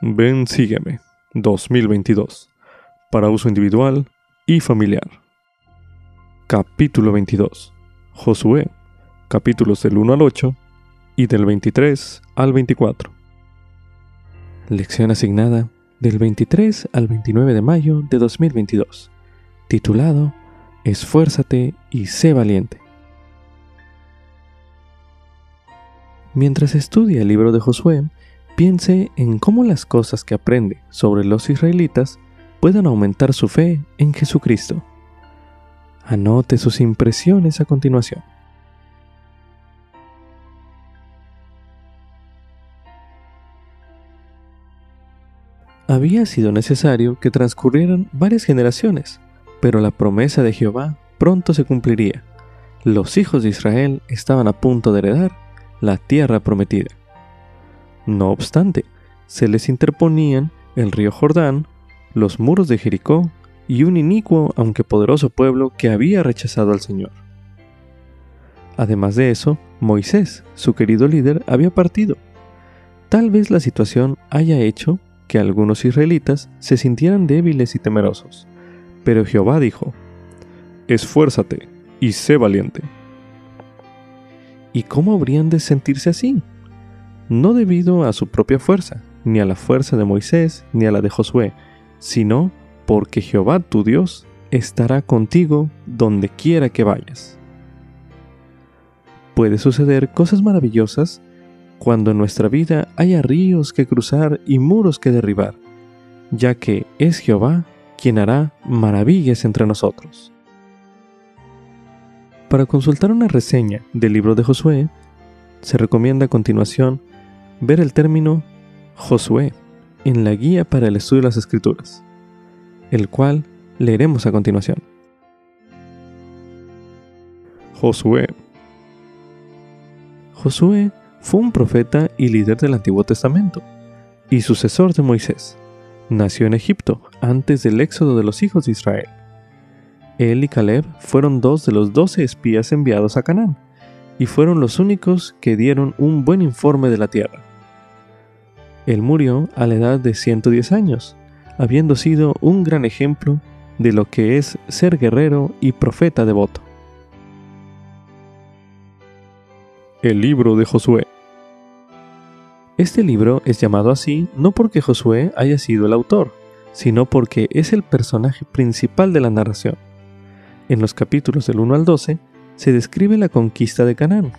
Ven, sígueme 2022 para uso individual y familiar. Capítulo 22. Josué, capítulos del 1 al 8 y del 23 al 24. Lección asignada del 23 al 29 de mayo de 2022, titulado Esfuérzate y sé valiente. Mientras estudia el libro de Josué, piense en cómo las cosas que aprende sobre los israelitas pueden aumentar su fe en Jesucristo. Anote sus impresiones a continuación. Había sido necesario que transcurrieran varias generaciones, pero la promesa de Jehová pronto se cumpliría. Los hijos de Israel estaban a punto de heredar la tierra prometida. No obstante, se les interponían el río Jordán, los muros de Jericó y un inicuo aunque poderoso pueblo que había rechazado al Señor. Además de eso, Moisés, su querido líder, había partido. Tal vez la situación haya hecho que algunos israelitas se sintieran débiles y temerosos, pero Jehová dijo: «Esfuérzate y sé valiente». ¿Y cómo habrían de sentirse así? No debido a su propia fuerza, ni a la fuerza de Moisés, ni a la de Josué, sino porque Jehová tu Dios estará contigo donde quiera que vayas. Puede suceder cosas maravillosas cuando en nuestra vida haya ríos que cruzar y muros que derribar, ya que es Jehová quien hará maravillas entre nosotros. Para consultar una reseña del libro de Josué, se recomienda a continuación ver el término Josué en la guía para el estudio de las Escrituras, el cual leeremos a continuación. Josué. Josué fue un profeta y líder del Antiguo Testamento, y sucesor de Moisés. Nació en Egipto antes del éxodo de los hijos de Israel. Él y Caleb fueron 2 de los 12 espías enviados a Canaán, y fueron los únicos que dieron un buen informe de la tierra. Él murió a la edad de 110 años, habiendo sido un gran ejemplo de lo que es ser guerrero y profeta devoto. El libro de Josué. Este libro es llamado así no porque Josué haya sido el autor, sino porque es el personaje principal de la narración. En los capítulos del 1 al 12 se describe la conquista de Canaán.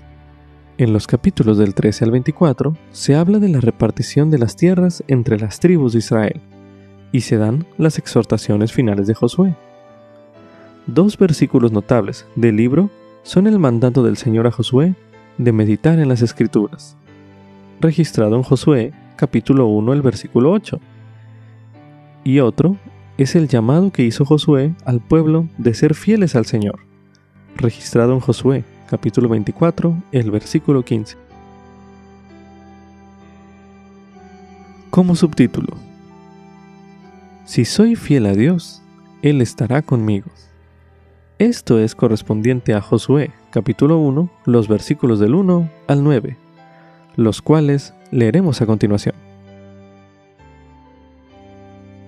En los capítulos del 13 al 24 se habla de la repartición de las tierras entre las tribus de Israel, y se dan las exhortaciones finales de Josué. 2 versículos notables del libro son el mandato del Señor a Josué de meditar en las Escrituras, registrado en Josué capítulo 1, el versículo 8, y otro es el llamado que hizo Josué al pueblo de ser fieles al Señor, registrado en Josué capítulo 24, el versículo 15. Como subtítulo: Si soy fiel a Dios, Él estará conmigo. Esto es correspondiente a Josué capítulo 1, los versículos del 1 al 9, los cuales leeremos a continuación.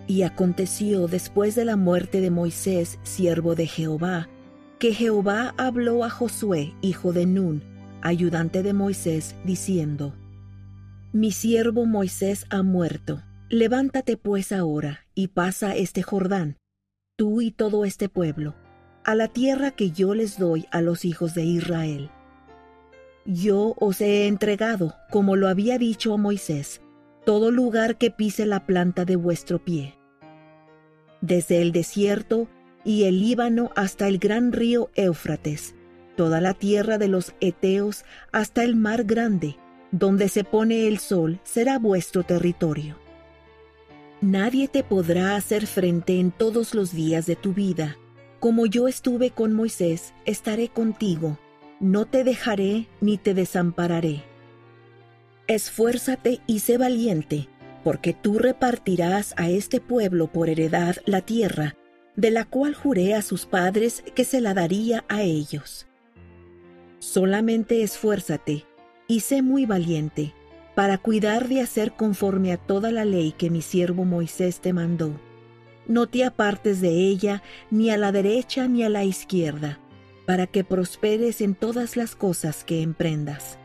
Y aconteció después de la muerte de Moisés, siervo de Jehová, que Jehová habló a Josué, hijo de Nun, ayudante de Moisés, diciendo: Mi siervo Moisés ha muerto. Levántate pues ahora, y pasa este Jordán, tú y todo este pueblo, a la tierra que yo les doy a los hijos de Israel. Yo os he entregado, como lo había dicho a Moisés, todo lugar que pise la planta de vuestro pie, desde el desierto y el Líbano hasta el gran río Éufrates, toda la tierra de los heteos hasta el mar grande, donde se pone el sol, será vuestro territorio. Nadie te podrá hacer frente en todos los días de tu vida. Como yo estuve con Moisés, estaré contigo. No te dejaré ni te desampararé. Esfuérzate y sé valiente, porque tú repartirás a este pueblo por heredad la tierra, de la cual juré a sus padres que se la daría a ellos. Solamente esfuérzate y sé muy valiente, para cuidar de hacer conforme a toda la ley que mi siervo Moisés te mandó. No te apartes de ella ni a la derecha ni a la izquierda, para que prosperes en todas las cosas que emprendas.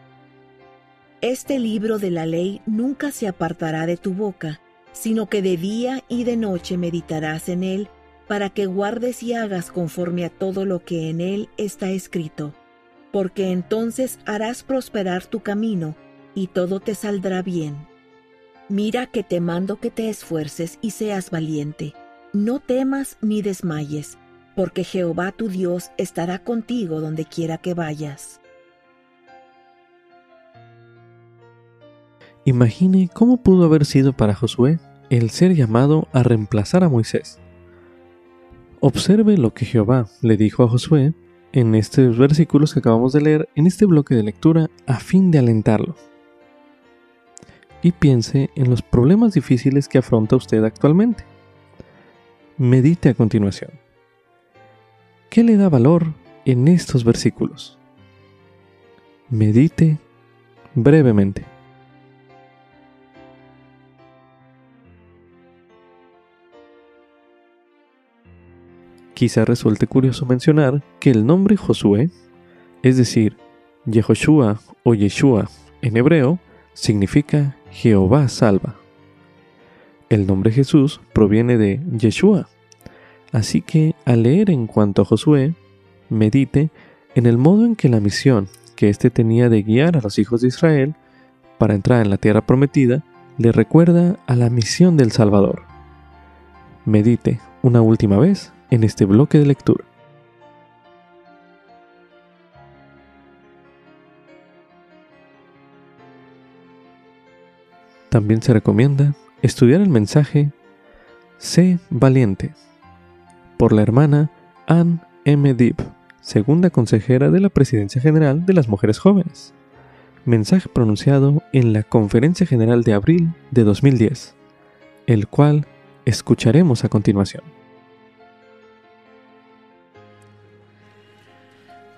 Este libro de la ley nunca se apartará de tu boca, sino que de día y de noche meditarás en él, para que guardes y hagas conforme a todo lo que en él está escrito, porque entonces harás prosperar tu camino, y todo te saldrá bien. Mira que te mando que te esfuerces y seas valiente. No temas ni desmayes, porque Jehová tu Dios estará contigo donde quiera que vayas. Imagine cómo pudo haber sido para Josué el ser llamado a reemplazar a Moisés. Observe lo que Jehová le dijo a Josué en estos versículos que acabamos de leer en este bloque de lectura a fin de alentarlo. Y piense en los problemas difíciles que afronta usted actualmente. Medite a continuación. ¿Qué le da valor en estos versículos? Medite brevemente. Quizá resulte curioso mencionar que el nombre Josué, es decir, Yehoshua o Yeshua en hebreo, significa Jehová salva. El nombre Jesús proviene de Yeshua, así que al leer en cuanto a Josué, medite en el modo en que la misión que éste tenía de guiar a los hijos de Israel para entrar en la tierra prometida le recuerda a la misión del Salvador. Medite una última vez en este bloque de lectura. También se recomienda estudiar el mensaje Sé valiente, por la hermana Ann M. Dibb, segunda consejera de la Presidencia General de las Mujeres Jóvenes. Mensaje pronunciado en la Conferencia General de abril de 2010, el cual escucharemos a continuación.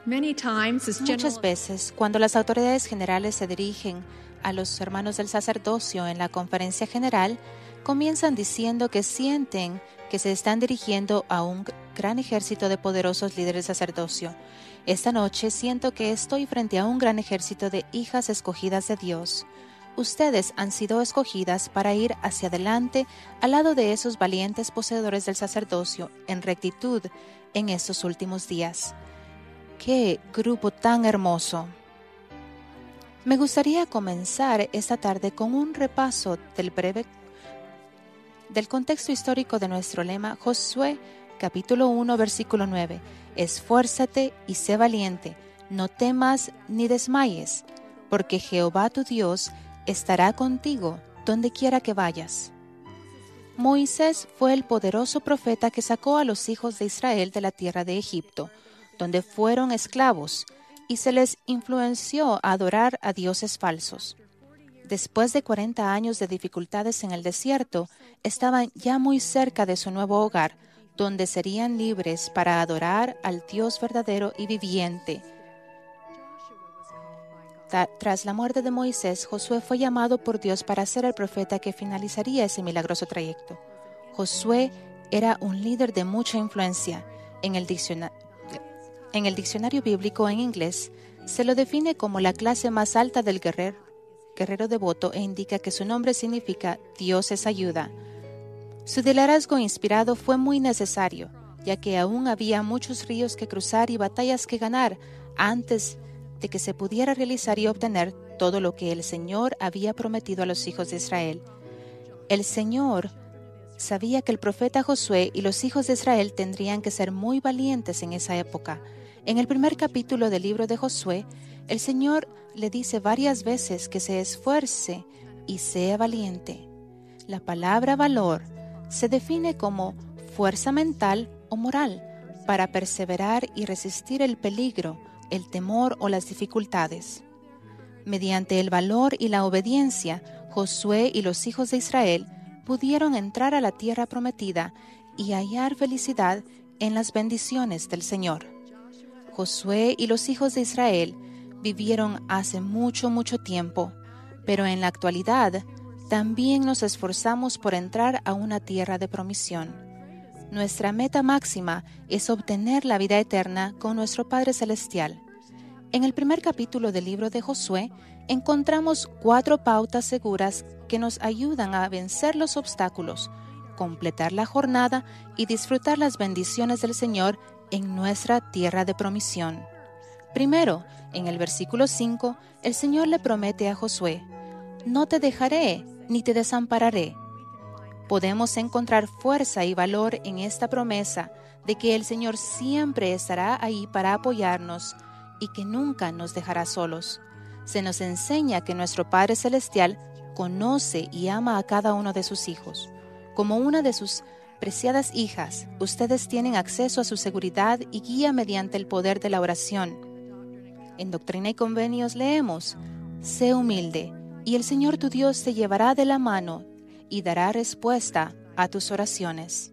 Muchas veces, cuando las autoridades generales se dirigen a los hermanos del sacerdocio en la conferencia general, comienzan diciendo que sienten que se están dirigiendo a un gran ejército de poderosos líderes del sacerdocio. Esta noche siento que estoy frente a un gran ejército de hijas escogidas de Dios. Ustedes han sido escogidas para ir hacia adelante al lado de esos valientes poseedores del sacerdocio en rectitud en estos últimos días. ¡Qué grupo tan hermoso! Me gustaría comenzar esta tarde con un repaso del contexto histórico de nuestro lema Josué, capítulo 1, versículo 9. Esfuérzate y sé valiente, no temas ni desmayes, porque Jehová tu Dios estará contigo donde quiera que vayas. Moisés fue el poderoso profeta que sacó a los hijos de Israel de la tierra de Egipto, donde fueron esclavos, y se les influenció a adorar a dioses falsos. Después de 40 años de dificultades en el desierto, estaban ya muy cerca de su nuevo hogar, donde serían libres para adorar al Dios verdadero y viviente. Tras la muerte de Moisés, Josué fue llamado por Dios para ser el profeta que finalizaría ese milagroso trayecto. Josué era un líder de mucha influencia. En el diccionario bíblico en inglés, se lo define como la clase más alta del guerrero devoto e indica que su nombre significa Dios es ayuda. Su liderazgo inspirado fue muy necesario, ya que aún había muchos ríos que cruzar y batallas que ganar antes de que se pudiera realizar y obtener todo lo que el Señor había prometido a los hijos de Israel. El Señor sabía que el profeta Josué y los hijos de Israel tendrían que ser muy valientes en esa época. En el primer capítulo del libro de Josué, el Señor le dice varias veces que se esfuerce y sea valiente. La palabra valor se define como fuerza mental o moral para perseverar y resistir el peligro, el temor o las dificultades. Mediante el valor y la obediencia, Josué y los hijos de Israel pudieron entrar a la tierra prometida y hallar felicidad en las bendiciones del Señor. Josué y los hijos de Israel vivieron hace mucho tiempo, pero en la actualidad también nos esforzamos por entrar a una tierra de promisión. Nuestra meta máxima es obtener la vida eterna con nuestro Padre Celestial. En el primer capítulo del libro de Josué, encontramos 4 pautas seguras que nos ayudan a vencer los obstáculos, completar la jornada y disfrutar las bendiciones del Señor en nuestra tierra de promisión. Primero, en el versículo 5, el Señor le promete a Josué: «No te dejaré ni te desampararé». Podemos encontrar fuerza y valor en esta promesa de que el Señor siempre estará ahí para apoyarnos y que nunca nos dejará solos. Se nos enseña que nuestro Padre Celestial conoce y ama a cada uno de sus hijos. Como una de sus preciadas hijas, ustedes tienen acceso a su seguridad y guía mediante el poder de la oración. En Doctrina y Convenios leemos: «Sé humilde, y el Señor tu Dios te llevará de la mano y dará respuesta a tus oraciones».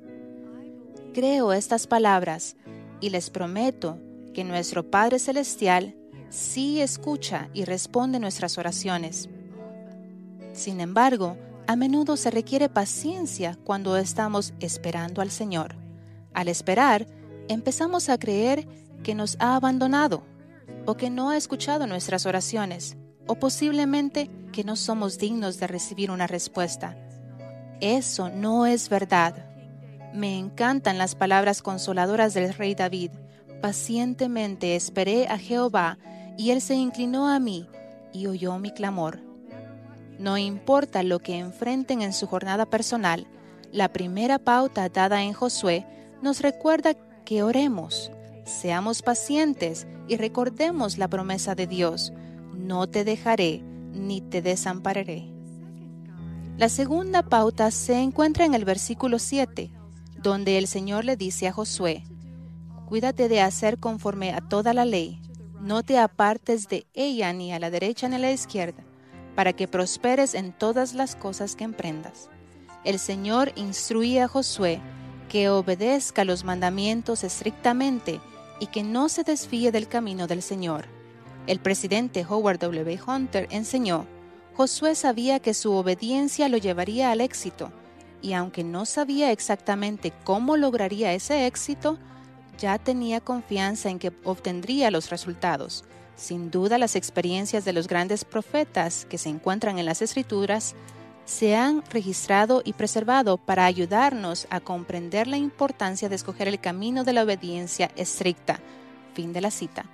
Creo estas palabras y les prometo que nuestro Padre Celestial sí escucha y responde nuestras oraciones. Sin embargo, a menudo se requiere paciencia cuando estamos esperando al Señor. Al esperar, empezamos a creer que nos ha abandonado o que no ha escuchado nuestras oraciones, o posiblemente que no somos dignos de recibir una respuesta. Eso no es verdad. Me encantan las palabras consoladoras del rey David. «Pacientemente esperé a Jehová, y él se inclinó a mí y oyó mi clamor». No importa lo que enfrenten en su jornada personal, la primera pauta dada en Josué nos recuerda que oremos, seamos pacientes y recordemos la promesa de Dios: «No te dejaré ni te desampararé». La segunda pauta se encuentra en el versículo 7, donde el Señor le dice a Josué: «Cuídate de hacer conforme a toda la ley, no te apartes de ella ni a la derecha ni a la izquierda, para que prosperes en todas las cosas que emprendas». El Señor instruye a Josué que obedezca los mandamientos estrictamente y que no se desvíe del camino del Señor. El presidente Howard W. Hunter enseñó: Josué sabía que su obediencia lo llevaría al éxito, y aunque no sabía exactamente cómo lograría ese éxito, ya tenía confianza en que obtendría los resultados. Sin duda, las experiencias de los grandes profetas que se encuentran en las Escrituras se han registrado y preservado para ayudarnos a comprender la importancia de escoger el camino de la obediencia estricta. Fin de la cita.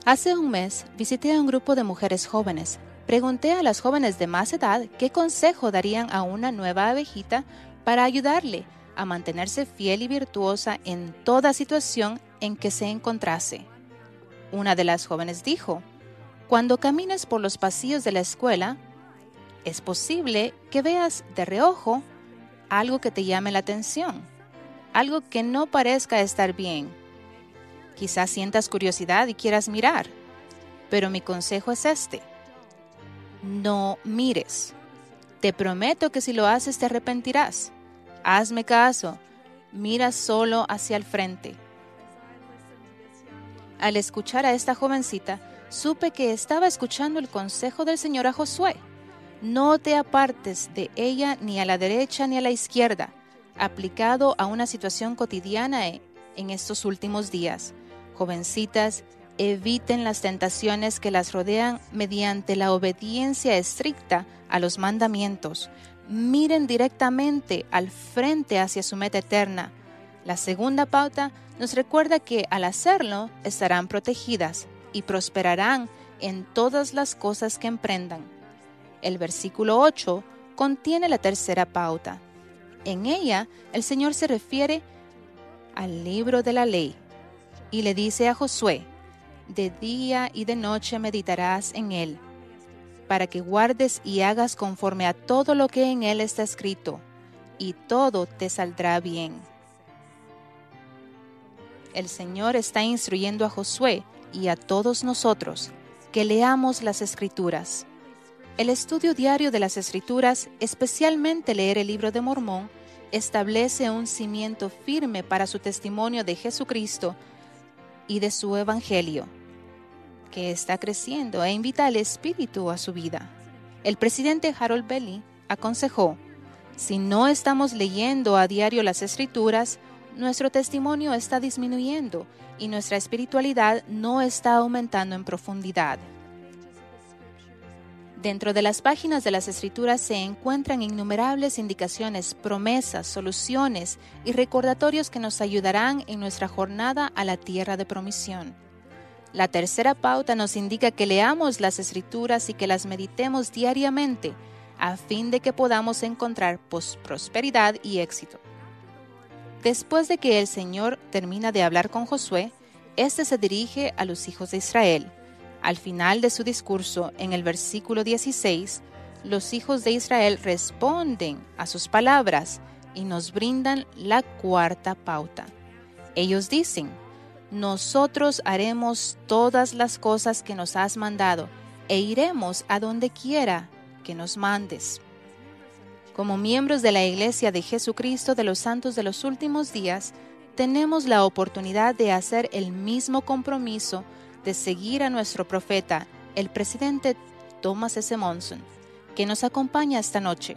Hace un mes visité a un grupo de mujeres jóvenes. Pregunté a las jóvenes de más edad qué consejo darían a una nueva abejita para ayudarle a mantenerse fiel y virtuosa en toda situación en que se encontrase. Una de las jóvenes dijo: «Cuando camines por los pasillos de la escuela, es posible que veas de reojo algo que te llame la atención, algo que no parezca estar bien. Quizás sientas curiosidad y quieras mirar, pero mi consejo es este: no mires. Te prometo que si lo haces te arrepentirás. Hazme caso, mira solo hacia el frente». Al escuchar a esta jovencita, supe que estaba escuchando el consejo del Señor a Josué. No te apartes de ella ni a la derecha ni a la izquierda, aplicado a una situación cotidiana en estos últimos días. Jovencitas, eviten las tentaciones que las rodean mediante la obediencia estricta a los mandamientos. Miren directamente al frente hacia su meta eterna. La segunda pauta nos recuerda que al hacerlo estarán protegidas y prosperarán en todas las cosas que emprendan. El versículo 8 contiene la tercera pauta. En ella, el Señor se refiere al libro de la ley y le dice a Josué: «De día y de noche meditarás en él, para que guardes y hagas conforme a todo lo que en él está escrito, y todo te saldrá bien». El Señor está instruyendo a Josué y a todos nosotros que leamos las Escrituras. El estudio diario de las Escrituras, especialmente leer el Libro de Mormón, establece un cimiento firme para su testimonio de Jesucristo y de su Evangelio. que está creciendo e invita al Espíritu a su vida. El presidente Harold Bailey aconsejó: si no estamos leyendo a diario las Escrituras, nuestro testimonio está disminuyendo y nuestra espiritualidad no está aumentando en profundidad. Dentro de las páginas de las Escrituras se encuentran innumerables indicaciones, promesas, soluciones y recordatorios que nos ayudarán en nuestra jornada a la tierra de promisión. La tercera pauta nos indica que leamos las Escrituras y que las meditemos diariamente a fin de que podamos encontrar prosperidad y éxito. Después de que el Señor termina de hablar con Josué, éste se dirige a los hijos de Israel. Al final de su discurso, en el versículo 16, los hijos de Israel responden a sus palabras y nos brindan la cuarta pauta. Ellos dicen: nosotros haremos todas las cosas que nos has mandado e iremos a donde quiera que nos mandes. Como miembros de la Iglesia de Jesucristo de los Santos de los Últimos Días, tenemos la oportunidad de hacer el mismo compromiso de seguir a nuestro profeta, el presidente Thomas S. Monson, que nos acompaña esta noche.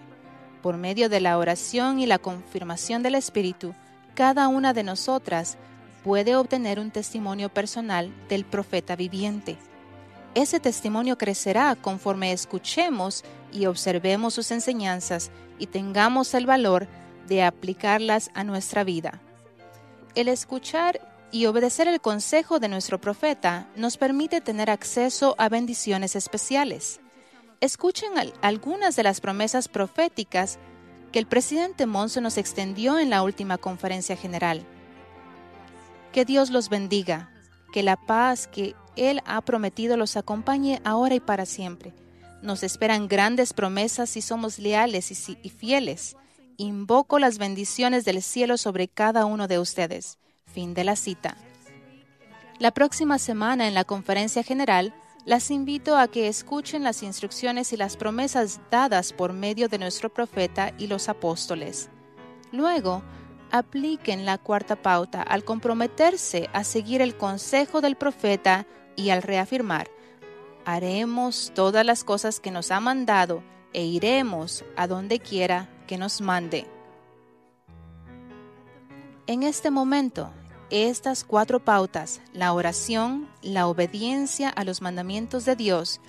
Por medio de la oración y la confirmación del Espíritu, cada una de nosotras puede obtener un testimonio personal del profeta viviente. Ese testimonio crecerá conforme escuchemos y observemos sus enseñanzas y tengamos el valor de aplicarlas a nuestra vida. El escuchar y obedecer el consejo de nuestro profeta nos permite tener acceso a bendiciones especiales. Escuchen algunas de las promesas proféticas que el presidente Monson nos extendió en la última conferencia general. Que Dios los bendiga, que la paz que Él ha prometido los acompañe ahora y para siempre. Nos esperan grandes promesas si somos leales y fieles. Invoco las bendiciones del cielo sobre cada uno de ustedes. Fin de la cita. La próxima semana en la conferencia general, las invito a que escuchen las instrucciones y las promesas dadas por medio de nuestro profeta y los apóstoles. Luego, apliquen la cuarta pauta al comprometerse a seguir el consejo del profeta y al reafirmar: haremos todas las cosas que nos ha mandado e iremos a donde quiera que nos mande. En este momento, estas cuatro pautas, la oración, la obediencia a los mandamientos de Dios,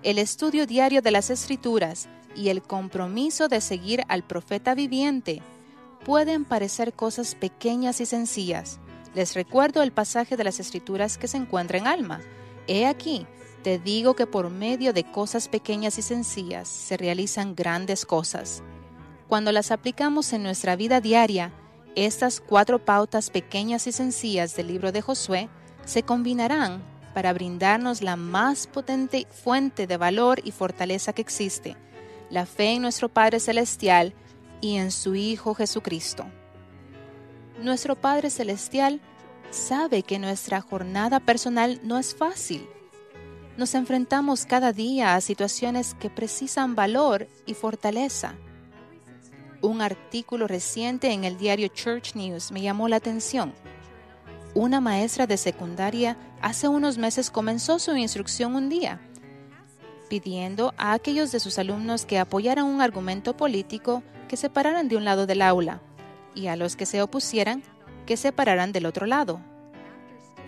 el estudio diario de las Escrituras y el compromiso de seguir al profeta viviente, pueden parecer cosas pequeñas y sencillas. Les recuerdo el pasaje de las Escrituras que se encuentra en Alma. He aquí, te digo que por medio de cosas pequeñas y sencillas se realizan grandes cosas. Cuando las aplicamos en nuestra vida diaria, estas cuatro pautas pequeñas y sencillas del libro de Josué se combinarán para brindarnos la más potente fuente de valor y fortaleza que existe, la fe en nuestro Padre Celestial y en su Hijo Jesucristo. Nuestro Padre Celestial sabe que nuestra jornada personal no es fácil. Nos enfrentamos cada día a situaciones que precisan valor y fortaleza. Un artículo reciente en el diario Church News me llamó la atención. Una maestra de secundaria hace unos meses comenzó su instrucción un día, pidiendo a aquellos de sus alumnos que apoyaran un argumento político que se pararan de un lado del aula y a los que se opusieran que se pararan del otro lado.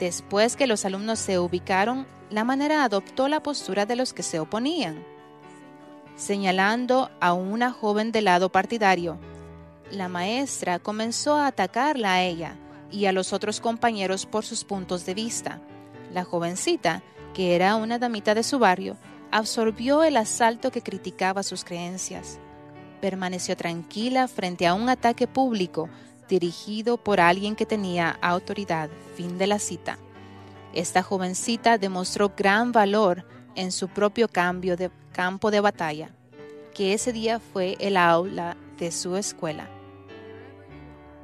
Después que los alumnos se ubicaron, la manera adoptó la postura de los que se oponían. Señalando a una joven del lado partidario, la maestra comenzó a atacarla a ella y a los otros compañeros por sus puntos de vista. La jovencita, que era una damita de su barrio, absorbió el asalto que criticaba sus creencias. Permaneció tranquila frente a un ataque público dirigido por alguien que tenía autoridad. Fin de la cita. Esta jovencita demostró gran valor en su propio campo de batalla, que ese día fue el aula de su escuela.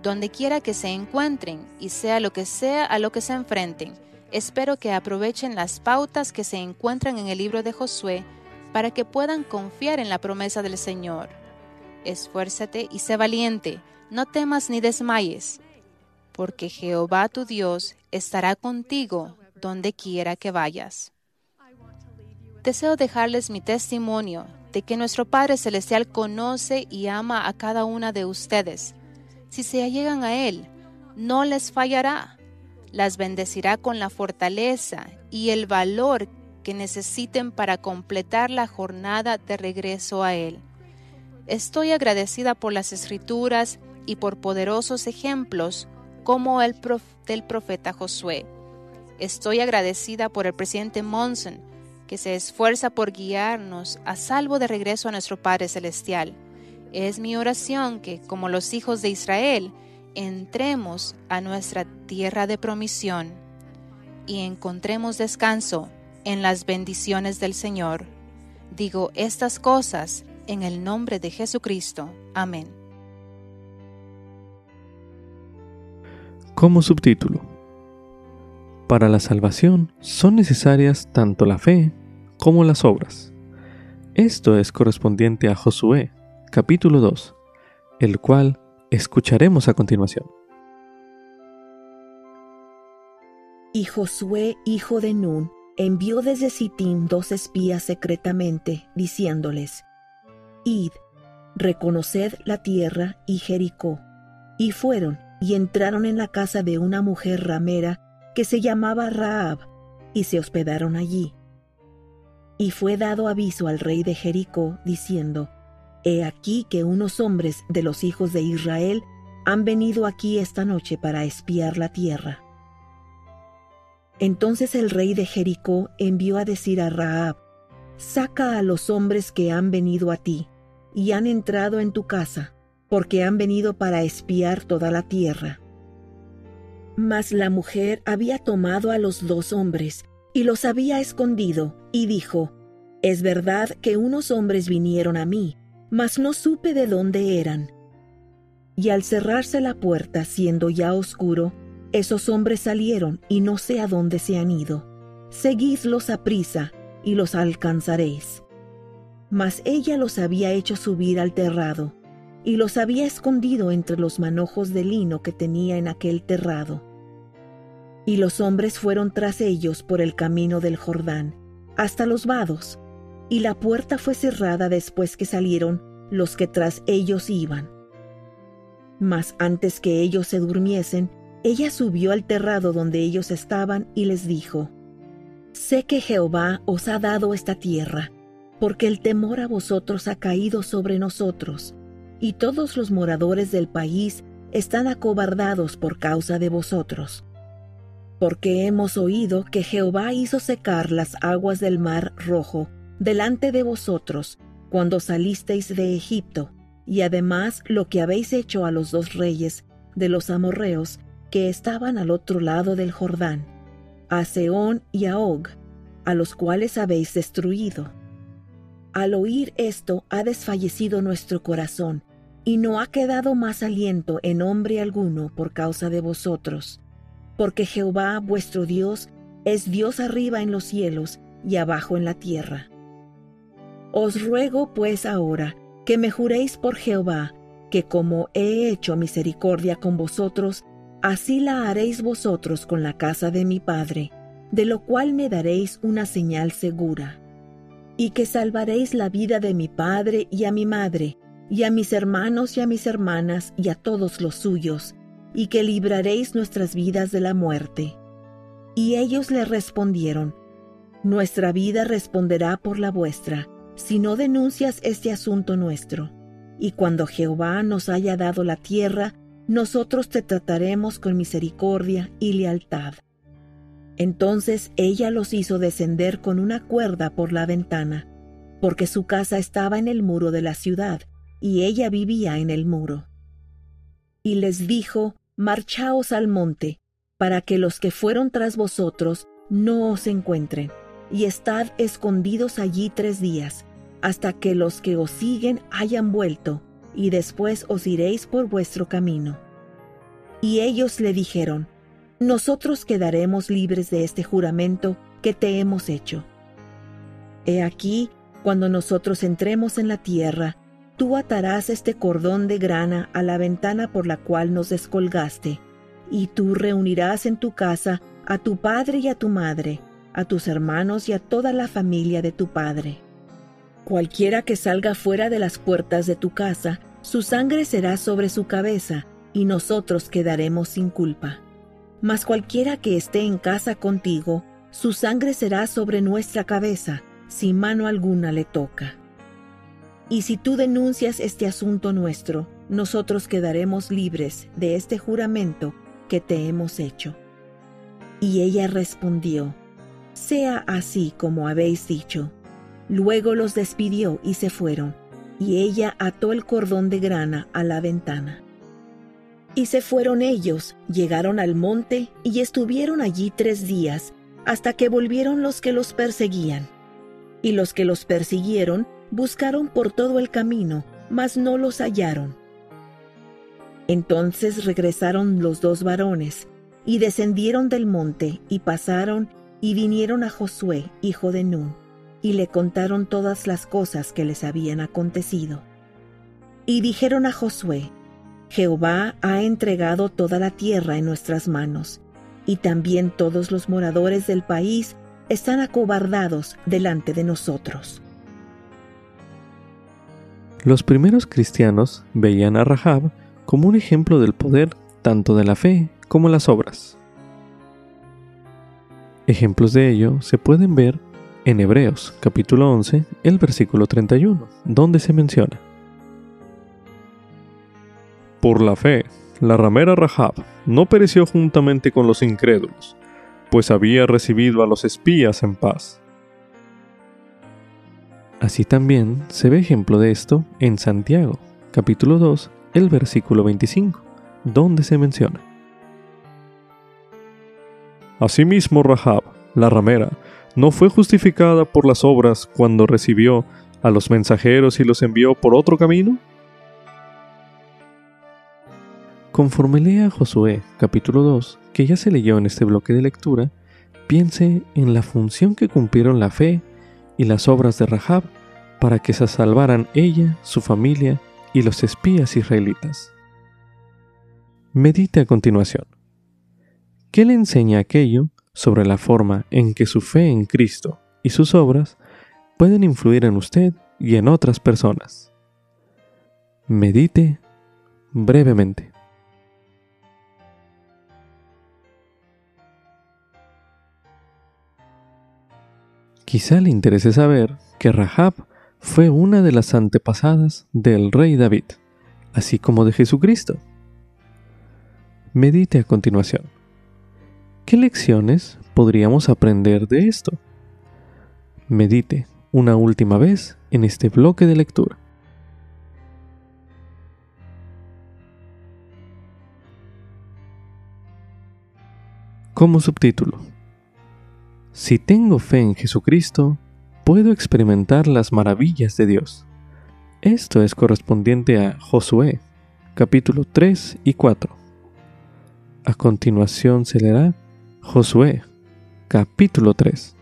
Donde quiera que se encuentren y sea lo que sea a lo que se enfrenten, espero que aprovechen las pautas que se encuentran en el libro de Josué para que puedan confiar en la promesa del Señor. Esfuérzate y sé valiente, no temas ni desmayes, porque Jehová tu Dios estará contigo donde quiera que vayas. Deseo dejarles mi testimonio de que nuestro Padre Celestial conoce y ama a cada una de ustedes. Si se allegan a Él, no les fallará. Las bendecirá con la fortaleza y el valor que necesiten para completar la jornada de regreso a Él. Estoy agradecida por las Escrituras y por poderosos ejemplos como el del profeta Josué. Estoy agradecida por el presidente Monson, que se esfuerza por guiarnos a salvo de regreso a nuestro Padre Celestial. Es mi oración que, como los hijos de Israel, entremos a nuestra tierra de promisión y encontremos descanso en las bendiciones del Señor. Digo estas cosas en el nombre de Jesucristo. Amén. Como subtítulo: para la salvación son necesarias tanto la fe como las obras. Esto es correspondiente a Josué, capítulo 2, el cual escucharemos a continuación. Y Josué, hijo de Nun, envió desde Sittim 2 espías secretamente, diciéndoles: Id, reconoced la tierra y Jericó. Y fueron, y entraron en la casa de una mujer ramera que se llamaba Rahab, y se hospedaron allí. Y fue dado aviso al rey de Jericó, diciendo: He aquí que unos hombres de los hijos de Israel han venido aquí esta noche para espiar la tierra. Entonces el rey de Jericó envió a decir a Rahab: Saca a los hombres que han venido a ti, y han entrado en tu casa, porque han venido para espiar toda la tierra. Mas la mujer había tomado a los 2 hombres, y los había escondido, y dijo: Es verdad que unos hombres vinieron a mí, mas no supe de dónde eran. Y al cerrarse la puerta, siendo ya oscuro, esos hombres salieron, y no sé a dónde se han ido. Seguidlos aprisa, y los alcanzaréis. Mas ella los había hecho subir al terrado, y los había escondido entre los manojos de lino que tenía en aquel terrado. Y los hombres fueron tras ellos por el camino del Jordán, hasta los vados, y la puerta fue cerrada después que salieron los que tras ellos iban. Mas antes que ellos se durmiesen, ella subió al terrado donde ellos estaban y les dijo: Sé que Jehová os ha dado esta tierra, porque el temor a vosotros ha caído sobre nosotros, y todos los moradores del país están acobardados por causa de vosotros. Porque hemos oído que Jehová hizo secar las aguas del mar Rojo delante de vosotros cuando salisteis de Egipto, y además lo que habéis hecho a los 2 reyes de los amorreos que estaban al otro lado del Jordán, a Sehón y a Og, a los cuales habéis destruido. Al oír esto ha desfallecido nuestro corazón, y no ha quedado más aliento en hombre alguno por causa de vosotros, porque Jehová vuestro Dios es Dios arriba en los cielos y abajo en la tierra. Os ruego pues ahora que me juréis por Jehová, que como he hecho misericordia con vosotros, así la haréis vosotros con la casa de mi padre, de lo cual me daréis una señal segura, y que salvaréis la vida de mi padre y a mi madre, y a mis hermanos y a mis hermanas y a todos los suyos, y que libraréis nuestras vidas de la muerte. Y ellos le respondieron: Nuestra vida responderá por la vuestra, si no denuncias este asunto nuestro. Y cuando Jehová nos haya dado la tierra, nosotros te trataremos con misericordia y lealtad. Entonces ella los hizo descender con una cuerda por la ventana, porque su casa estaba en el muro de la ciudad, y ella vivía en el muro. Y les dijo: Marchaos al monte, para que los que fueron tras vosotros no os encuentren, y estad escondidos allí 3 días, hasta que los que os siguen hayan vuelto, y después os iréis por vuestro camino. Y ellos le dijeron: Nosotros quedaremos libres de este juramento que te hemos hecho. He aquí, cuando nosotros entremos en la tierra, tú atarás este cordón de grana a la ventana por la cual nos descolgaste, y tú reunirás en tu casa a tu padre y a tu madre, a tus hermanos y a toda la familia de tu padre. Cualquiera que salga fuera de las puertas de tu casa, su sangre será sobre su cabeza, y nosotros quedaremos sin culpa. Mas cualquiera que esté en casa contigo, su sangre será sobre nuestra cabeza, si mano alguna le toca. Y si tú denuncias este asunto nuestro, nosotros quedaremos libres de este juramento que te hemos hecho. Y ella respondió: sea así como habéis dicho. Luego los despidió y se fueron, y ella ató el cordón de grana a la ventana. Y se fueron ellos, llegaron al monte y estuvieron allí 3 días, hasta que volvieron los que los perseguían. Y los que los persiguieron buscaron por todo el camino, mas no los hallaron. Entonces regresaron los 2 varones, y descendieron del monte, y pasaron, y vinieron a Josué, hijo de Nun, y le contaron todas las cosas que les habían acontecido. Y dijeron a Josué: Jehová ha entregado toda la tierra en nuestras manos, y también todos los moradores del país están acobardados delante de nosotros. Los primeros cristianos veían a Rahab como un ejemplo del poder tanto de la fe como las obras. Ejemplos de ello se pueden ver en Hebreos capítulo 11, el versículo 31, donde se menciona: Por la fe, la ramera Rahab no pereció juntamente con los incrédulos, pues había recibido a los espías en paz. Así también se ve ejemplo de esto en Santiago, capítulo 2, el versículo 25, donde se menciona: Asimismo Rahab, la ramera, no fue justificada por las obras cuando recibió a los mensajeros y los envió por otro camino. Conforme lea Josué, capítulo 2, que ya se leyó en este bloque de lectura, piense en la función que cumplieron la fe y las obras de Rahab para que se salvaran ella, su familia y los espías israelitas. Medite a continuación. ¿Qué le enseña aquello sobre la forma en que su fe en Cristo y sus obras pueden influir en usted y en otras personas? Medite brevemente. Quizá le interese saber que Rahab fue una de las antepasadas del rey David, así como de Jesucristo. Medite a continuación. ¿Qué lecciones podríamos aprender de esto? Medite una última vez en este bloque de lectura. Como subtítulo: Si tengo fe en Jesucristo, puedo experimentar las maravillas de Dios. Esto es correspondiente a Josué, capítulo 3 y 4. A continuación se leerá Josué, capítulo 3.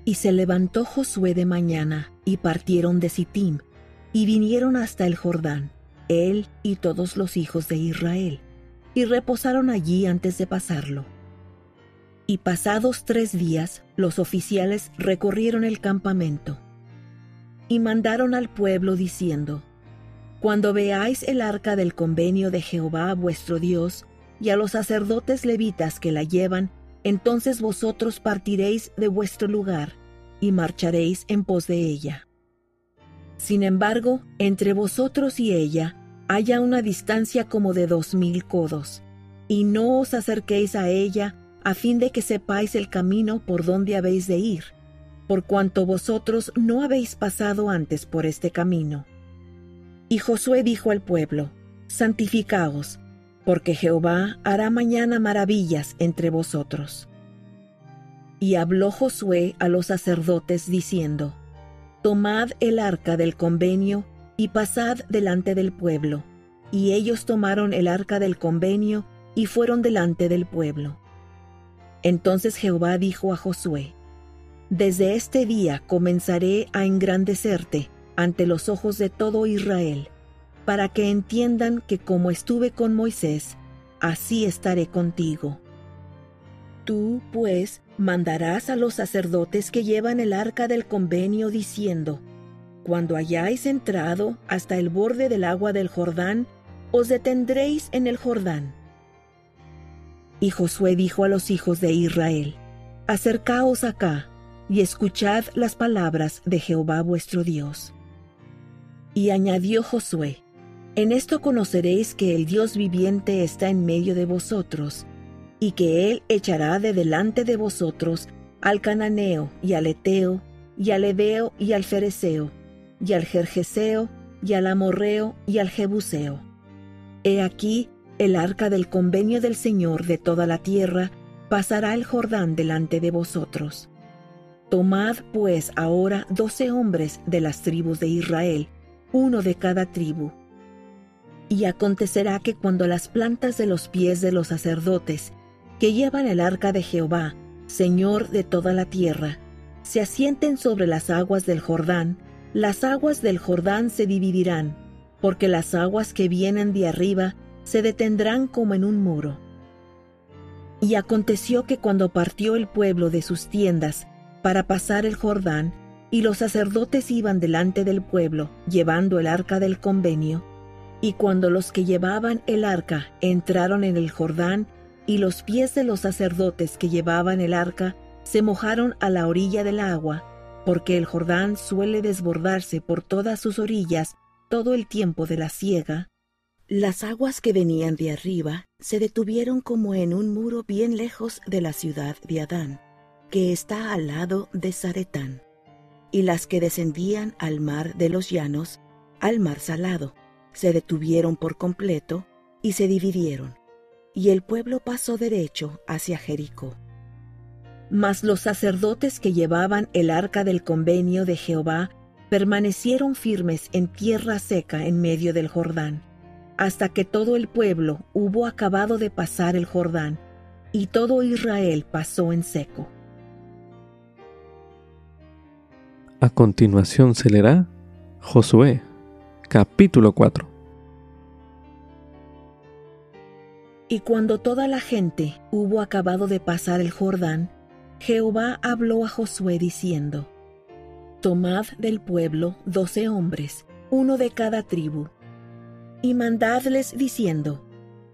Y se levantó Josué de mañana, y partieron de Sittim, y vinieron hasta el Jordán, él y todos los hijos de Israel, y reposaron allí antes de pasarlo. Y pasados 3 días, los oficiales recorrieron el campamento, y mandaron al pueblo diciendo: Cuando veáis el arca del convenio de Jehová vuestro Dios, y a los sacerdotes levitas que la llevan, entonces vosotros partiréis de vuestro lugar, y marcharéis en pos de ella. Sin embargo, entre vosotros y ella haya una distancia como de 2000 codos, y no os acerquéis a ella, a fin de que sepáis el camino por donde habéis de ir, por cuanto vosotros no habéis pasado antes por este camino. Y Josué dijo al pueblo: Santificaos, porque Jehová hará mañana maravillas entre vosotros. Y habló Josué a los sacerdotes diciendo: Tomad el arca del convenio y pasad delante del pueblo. Y ellos tomaron el arca del convenio y fueron delante del pueblo. Entonces Jehová dijo a Josué: Desde este día comenzaré a engrandecerte ante los ojos de todo Israel, para que entiendan que como estuve con Moisés, así estaré contigo. Tú, pues, mandarás a los sacerdotes que llevan el arca del convenio diciendo: Cuando hayáis entrado hasta el borde del agua del Jordán, os detendréis en el Jordán. Y Josué dijo a los hijos de Israel: Acercaos acá, y escuchad las palabras de Jehová vuestro Dios. Y añadió Josué: En esto conoceréis que el Dios viviente está en medio de vosotros, y que Él echará de delante de vosotros al cananeo, y al eteo, y al heveo, y al fereceo, y al gergeseo, y al amorreo, y al jebuseo. He aquí, el arca del convenio del Señor de toda la tierra pasará el Jordán delante de vosotros. Tomad pues ahora 12 hombres de las tribus de Israel, uno de cada tribu. Y acontecerá que cuando las plantas de los pies de los sacerdotes, que llevan el arca de Jehová, Señor de toda la tierra, se asienten sobre las aguas del Jordán, las aguas del Jordán se dividirán, porque las aguas que vienen de arriba se detendrán como en un muro. Y aconteció que cuando partió el pueblo de sus tiendas para pasar el Jordán, y los sacerdotes iban delante del pueblo, llevando el arca del convenio, y cuando los que llevaban el arca entraron en el Jordán, y los pies de los sacerdotes que llevaban el arca se mojaron a la orilla del agua, porque el Jordán suele desbordarse por todas sus orillas todo el tiempo de la siega, las aguas que venían de arriba se detuvieron como en un muro bien lejos de la ciudad de Adán, que está al lado de Zaretán, y las que descendían al mar de los llanos, al mar salado, se detuvieron por completo y se dividieron, y el pueblo pasó derecho hacia Jericó. Mas los sacerdotes que llevaban el arca del convenio de Jehová permanecieron firmes en tierra seca en medio del Jordán, hasta que todo el pueblo hubo acabado de pasar el Jordán, y todo Israel pasó en seco. A continuación se leerá Josué, capítulo 4. Y cuando toda la gente hubo acabado de pasar el Jordán, Jehová habló a Josué diciendo: Tomad del pueblo 12 hombres, uno de cada tribu, y mandadles diciendo: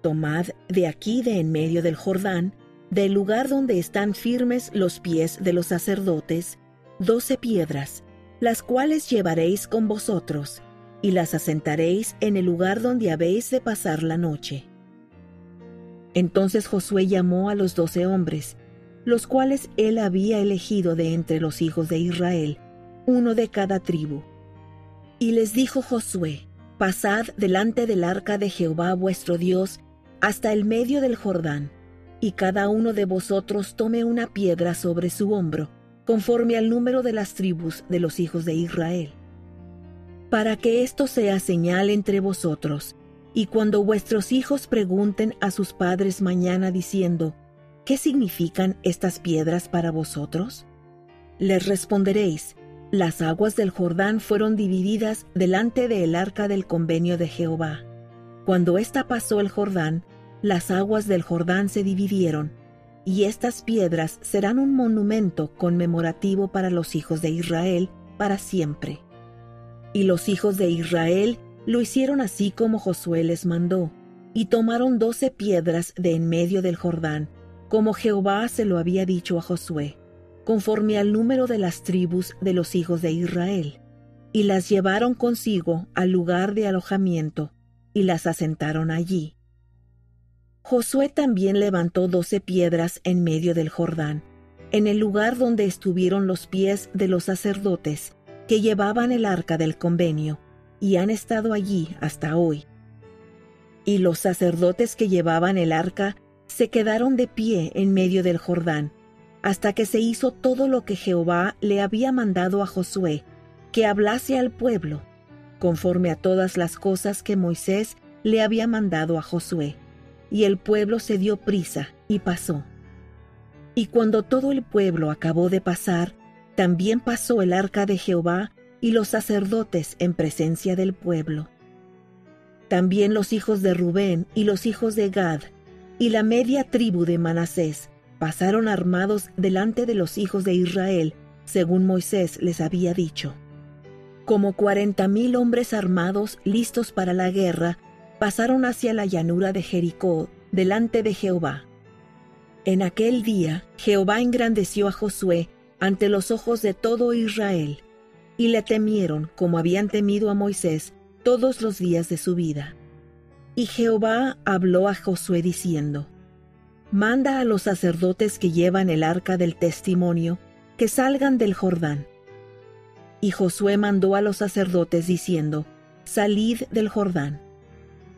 Tomad de aquí de en medio del Jordán, del lugar donde están firmes los pies de los sacerdotes, 12 piedras, las cuales llevaréis con vosotros, y las asentaréis en el lugar donde habéis de pasar la noche. Entonces Josué llamó a los 12 hombres, los cuales él había elegido de entre los hijos de Israel, uno de cada tribu. Y les dijo Josué: Pasad delante del arca de Jehová vuestro Dios hasta el medio del Jordán, y cada uno de vosotros tome una piedra sobre su hombro, conforme al número de las tribus de los hijos de Israel, para que esto sea señal entre vosotros, y cuando vuestros hijos pregunten a sus padres mañana diciendo: ¿Qué significan estas piedras para vosotros? Les responderéis: Las aguas del Jordán fueron divididas delante del arca del convenio de Jehová. Cuando ésta pasó el Jordán, las aguas del Jordán se dividieron, y estas piedras serán un monumento conmemorativo para los hijos de Israel para siempre. Y los hijos de Israel lo hicieron así como Josué les mandó, y tomaron 12 piedras de en medio del Jordán, como Jehová se lo había dicho a Josué, conforme al número de las tribus de los hijos de Israel, y las llevaron consigo al lugar de alojamiento, y las asentaron allí. Josué también levantó 12 piedras en medio del Jordán, en el lugar donde estuvieron los pies de los sacerdotes que llevaban el arca del convenio, y han estado allí hasta hoy. Y los sacerdotes que llevaban el arca se quedaron de pie en medio del Jordán, hasta que se hizo todo lo que Jehová le había mandado a Josué, que hablase al pueblo, conforme a todas las cosas que Moisés le había mandado a Josué. Y el pueblo se dio prisa y pasó. Y cuando todo el pueblo acabó de pasar, también pasó el arca de Jehová y los sacerdotes en presencia del pueblo. También los hijos de Rubén y los hijos de Gad y la media tribu de Manasés pasaron armados delante de los hijos de Israel, según Moisés les había dicho. Como 40,000 hombres armados listos para la guerra, pasaron hacia la llanura de Jericó, delante de Jehová. En aquel día, Jehová engrandeció a Josué ante los ojos de todo Israel, y le temieron como habían temido a Moisés todos los días de su vida. Y Jehová habló a Josué diciendo: Manda a los sacerdotes que llevan el arca del testimonio que salgan del Jordán. Y Josué mandó a los sacerdotes diciendo: Salid del Jordán.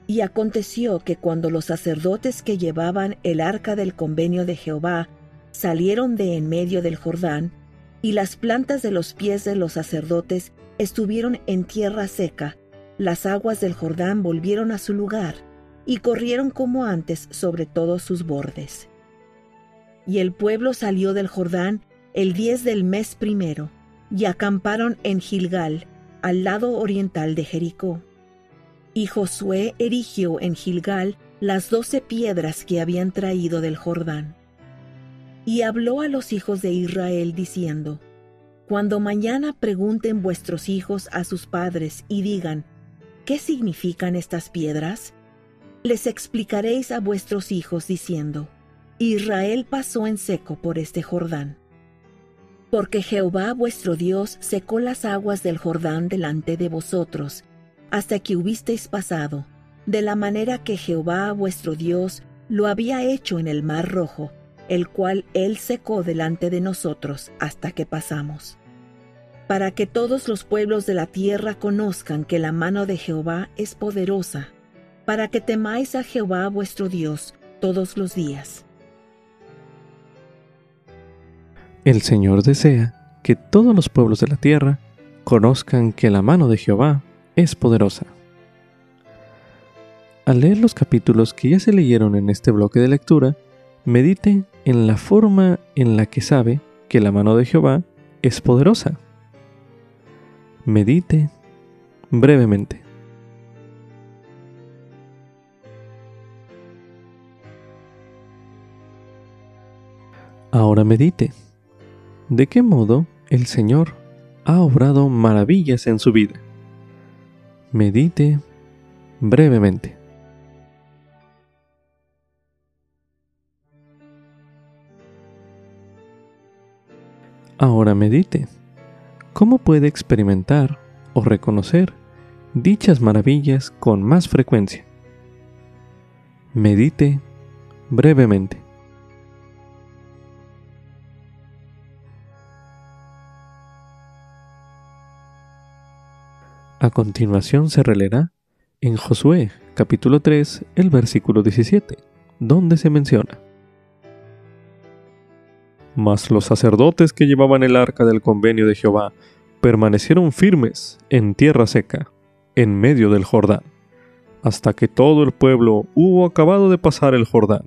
Y aconteció que cuando los sacerdotes que llevaban el arca del convenio de Jehová salieron de en medio del Jordán, y las plantas de los pies de los sacerdotes estuvieron en tierra seca, las aguas del Jordán volvieron a su lugar, y corrieron como antes sobre todos sus bordes. Y el pueblo salió del Jordán el 10 del mes primero, y acamparon en Gilgal, al lado oriental de Jericó. Y Josué erigió en Gilgal las 12 piedras que habían traído del Jordán. Y habló a los hijos de Israel diciendo: Cuando mañana pregunten vuestros hijos a sus padres y digan: ¿qué significan estas piedras? Les explicaréis a vuestros hijos diciendo: Israel pasó en seco por este Jordán. Porque Jehová vuestro Dios secó las aguas del Jordán delante de vosotros, hasta que hubisteis pasado, de la manera que Jehová vuestro Dios lo había hecho en el Mar Rojo, el cual él secó delante de nosotros hasta que pasamos. Para que todos los pueblos de la tierra conozcan que la mano de Jehová es poderosa, para que temáis a Jehová vuestro Dios todos los días. El Señor desea que todos los pueblos de la tierra conozcan que la mano de Jehová es poderosa. Al leer los capítulos que ya se leyeron en este bloque de lectura, medite en la forma en la que sabe que la mano de Jehová es poderosa. Medite brevemente. Ahora medite. ¿De qué modo el Señor ha obrado maravillas en su vida? Medite brevemente. Ahora medite. ¿Cómo puede experimentar o reconocer dichas maravillas con más frecuencia? Medite brevemente. A continuación se releerá en Josué, capítulo 3, el versículo 17, donde se menciona: Mas los sacerdotes que llevaban el arca del convenio de Jehová permanecieron firmes en tierra seca, en medio del Jordán, hasta que todo el pueblo hubo acabado de pasar el Jordán,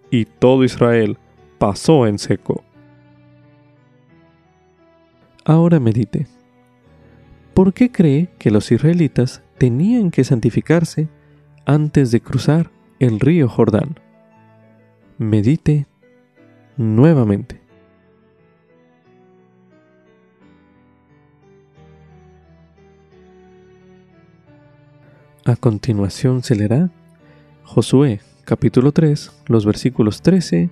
y todo Israel pasó en seco. Ahora medite. ¿Por qué cree que los israelitas tenían que santificarse antes de cruzar el río Jordán? Medite nuevamente. A continuación se leerá Josué, capítulo 3, los versículos 13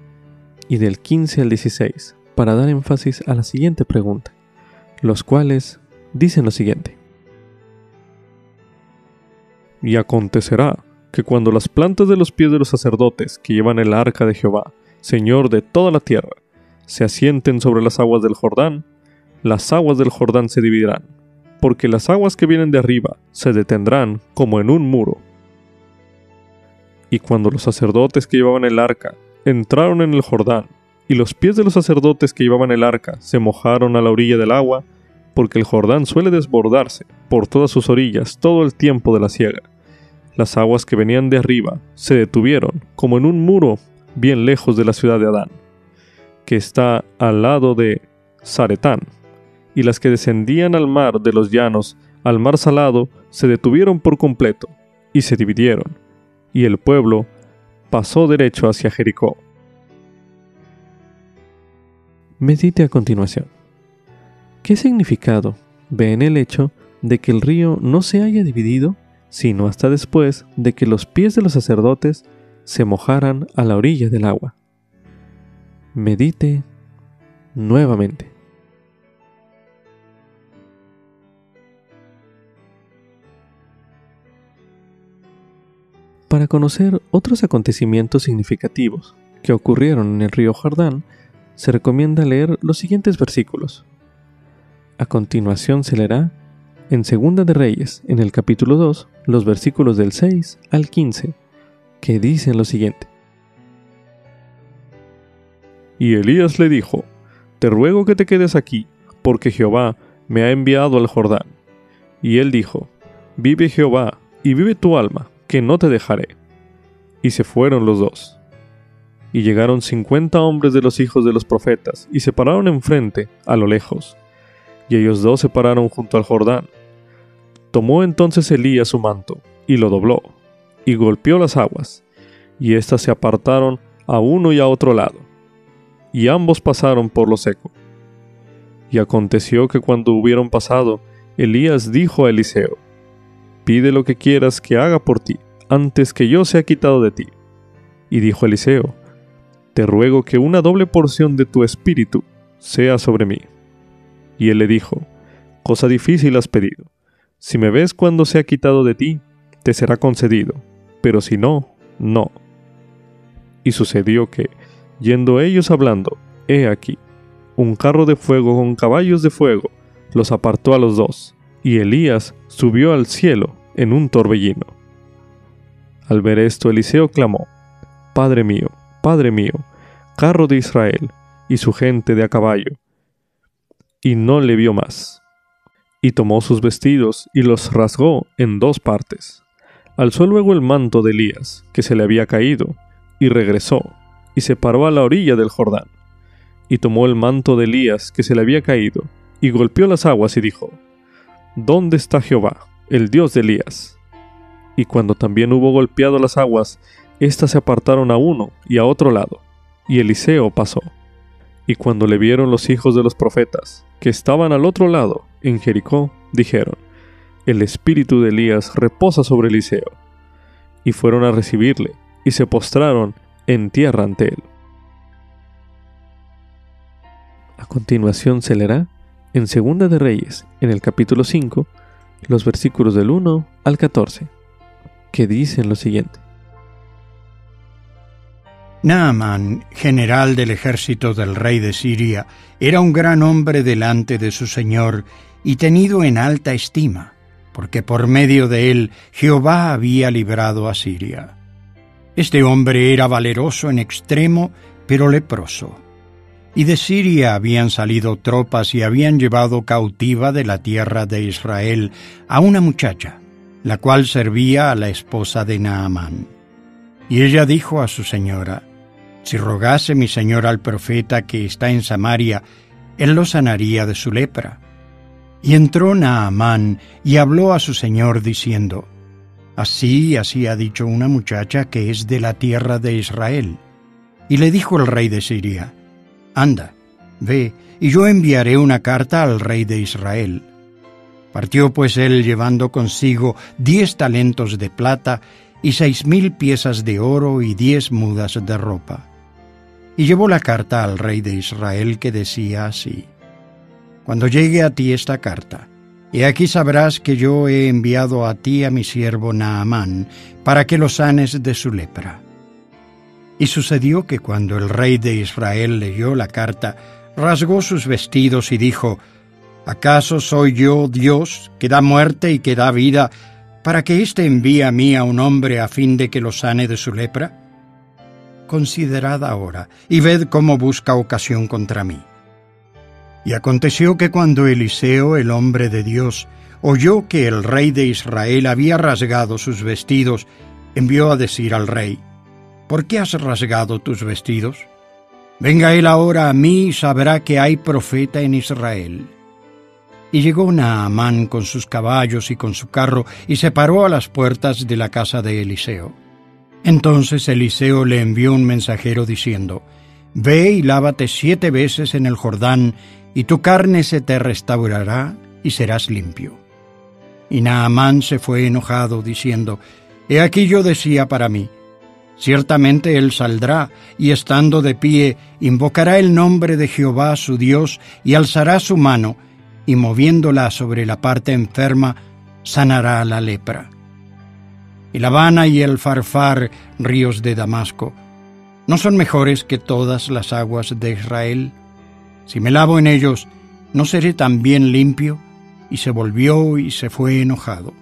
y del 15 al 16, para dar énfasis a la siguiente pregunta, los cuales dicen lo siguiente: Y acontecerá que cuando las plantas de los pies de los sacerdotes que llevan el arca de Jehová, Señor de toda la tierra, se asienten sobre las aguas del Jordán, las aguas del Jordán se dividirán, porque las aguas que vienen de arriba se detendrán como en un muro. Y cuando los sacerdotes que llevaban el arca entraron en el Jordán, y los pies de los sacerdotes que llevaban el arca se mojaron a la orilla del agua, porque el Jordán suele desbordarse por todas sus orillas todo el tiempo de la siega, las aguas que venían de arriba se detuvieron como en un muro bien lejos de la ciudad de Adán, que está al lado de Zaretán, y las que descendían al mar de los llanos, al mar salado, se detuvieron por completo, y se dividieron, y el pueblo pasó derecho hacia Jericó. Medite a continuación. ¿Qué significado ve en el hecho de que el río no se haya dividido, sino hasta después de que los pies de los sacerdotes se mojaran a la orilla del agua? Medite nuevamente. Para conocer otros acontecimientos significativos que ocurrieron en el río Jordán, se recomienda leer los siguientes versículos. A continuación se leerá en Segunda de Reyes, en el capítulo 2, los versículos del 6 al 15, que dicen lo siguiente. Y Elías le dijo: Te ruego que te quedes aquí, porque Jehová me ha enviado al Jordán. Y él dijo: Vive Jehová, y vive tu alma, que no te dejaré. Y se fueron los dos. Y llegaron 50 hombres de los hijos de los profetas, y se pararon enfrente, a lo lejos. Y ellos dos se pararon junto al Jordán. Tomó entonces Elías su manto, y lo dobló, y golpeó las aguas, y éstas se apartaron a uno y a otro lado, y ambos pasaron por lo seco. Y aconteció que cuando hubieron pasado, Elías dijo a Eliseo: Pide lo que quieras que haga por ti, antes que yo sea quitado de ti. Y dijo Eliseo: Te ruego que una doble porción de tu espíritu sea sobre mí. Y él le dijo: Cosa difícil has pedido. Si me ves cuando sea quitado de ti, te será concedido, pero si no, no. Y sucedió que, yendo ellos hablando, he aquí, un carro de fuego con caballos de fuego los apartó a los dos, y Elías subió al cielo en un torbellino. Al ver esto, Eliseo clamó: Padre mío, carro de Israel, y su gente de a caballo. Y no le vio más. Y tomó sus vestidos y los rasgó en dos partes. Alzó luego el manto de Elías, que se le había caído, y regresó, y se paró a la orilla del Jordán. Y tomó el manto de Elías, que se le había caído, y golpeó las aguas, y dijo: ¿Dónde está Jehová, el Dios de Elías? Y cuando también hubo golpeado las aguas, éstas se apartaron a uno y a otro lado, y Eliseo pasó. Y cuando le vieron los hijos de los profetas, que estaban al otro lado, en Jericó, dijeron: El espíritu de Elías reposa sobre Eliseo. Y fueron a recibirle, y se postraron en tierra ante él. A continuación se leerá en Segunda de Reyes, en el capítulo 5, los versículos del 1 al 14, que dicen lo siguiente. Naamán, general del ejército del rey de Siria, era un gran hombre delante de su señor y tenido en alta estima, porque por medio de él Jehová había librado a Siria. Este hombre era valeroso en extremo, pero leproso. Y de Siria habían salido tropas y habían llevado cautiva de la tierra de Israel a una muchacha, la cual servía a la esposa de Naamán. Y ella dijo a su señora: Si rogase mi señor al profeta que está en Samaria, él lo sanaría de su lepra. Y entró Naamán y habló a su señor diciendo: Así ha dicho una muchacha que es de la tierra de Israel. Y le dijo el rey de Siria: Anda, ve, y yo enviaré una carta al rey de Israel. Partió pues él llevando consigo 10 talentos de plata y 6,000 piezas de oro y 10 mudas de ropa. Y llevó la carta al rey de Israel, que decía así: Cuando llegue a ti esta carta, he aquí sabrás que yo he enviado a ti a mi siervo Naamán, para que lo sanes de su lepra. Y sucedió que cuando el rey de Israel leyó la carta, rasgó sus vestidos y dijo: ¿Acaso soy yo Dios, que da muerte y que da vida, para que éste envíe a mí a un hombre a fin de que lo sane de su lepra? Considerad ahora, y ved cómo busca ocasión contra mí. Y aconteció que cuando Eliseo, el hombre de Dios, oyó que el rey de Israel había rasgado sus vestidos, envió a decir al rey: ¿Por qué has rasgado tus vestidos? Venga él ahora a mí y sabrá que hay profeta en Israel. Y llegó Naamán con sus caballos y con su carro, y se paró a las puertas de la casa de Eliseo. Entonces Eliseo le envió un mensajero diciendo: Ve y lávate 7 veces en el Jordán, y tu carne se te restaurará y serás limpio. Y Naamán se fue enojado, diciendo: He aquí yo decía para mí: ciertamente él saldrá, y estando de pie, invocará el nombre de Jehová su Dios, y alzará su mano, y moviéndola sobre la parte enferma, sanará la lepra. Y la Abana y el Farfar, ríos de Damasco, ¿no son mejores que todas las aguas de Israel? Si me lavo en ellos, ¿no seré también limpio? Y se volvió y se fue enojado.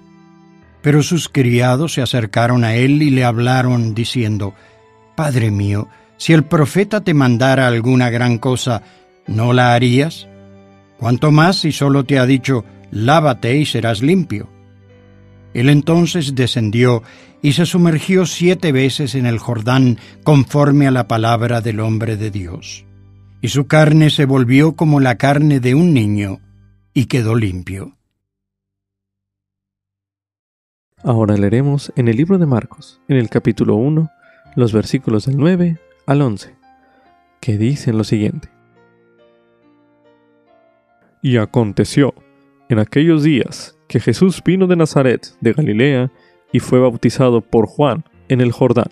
Pero sus criados se acercaron a él y le hablaron, diciendo: Padre mío, si el profeta te mandara alguna gran cosa, ¿no la harías? Cuanto más si solo te ha dicho: lávate y serás limpio. Él entonces descendió y se sumergió 7 veces en el Jordán, conforme a la palabra del hombre de Dios. Y su carne se volvió como la carne de un niño, y quedó limpio. Ahora leeremos en el libro de Marcos, en el capítulo 1, los versículos del 9 al 11, que dicen lo siguiente. Y aconteció, en aquellos días, que Jesús vino de Nazaret, de Galilea, y fue bautizado por Juan en el Jordán.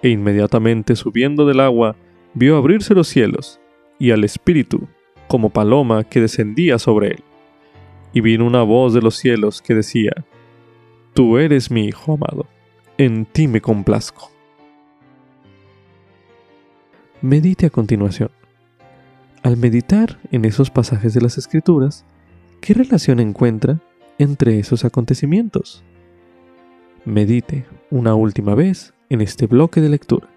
E inmediatamente subiendo del agua, vio abrirse los cielos, y al Espíritu, como paloma que descendía sobre él. Y vino una voz de los cielos que decía: Tú eres mi Hijo amado, en ti me complazco. Medite a continuación. Al meditar en esos pasajes de las Escrituras, ¿qué relación encuentra entre esos acontecimientos? Medite una última vez en este bloque de lectura.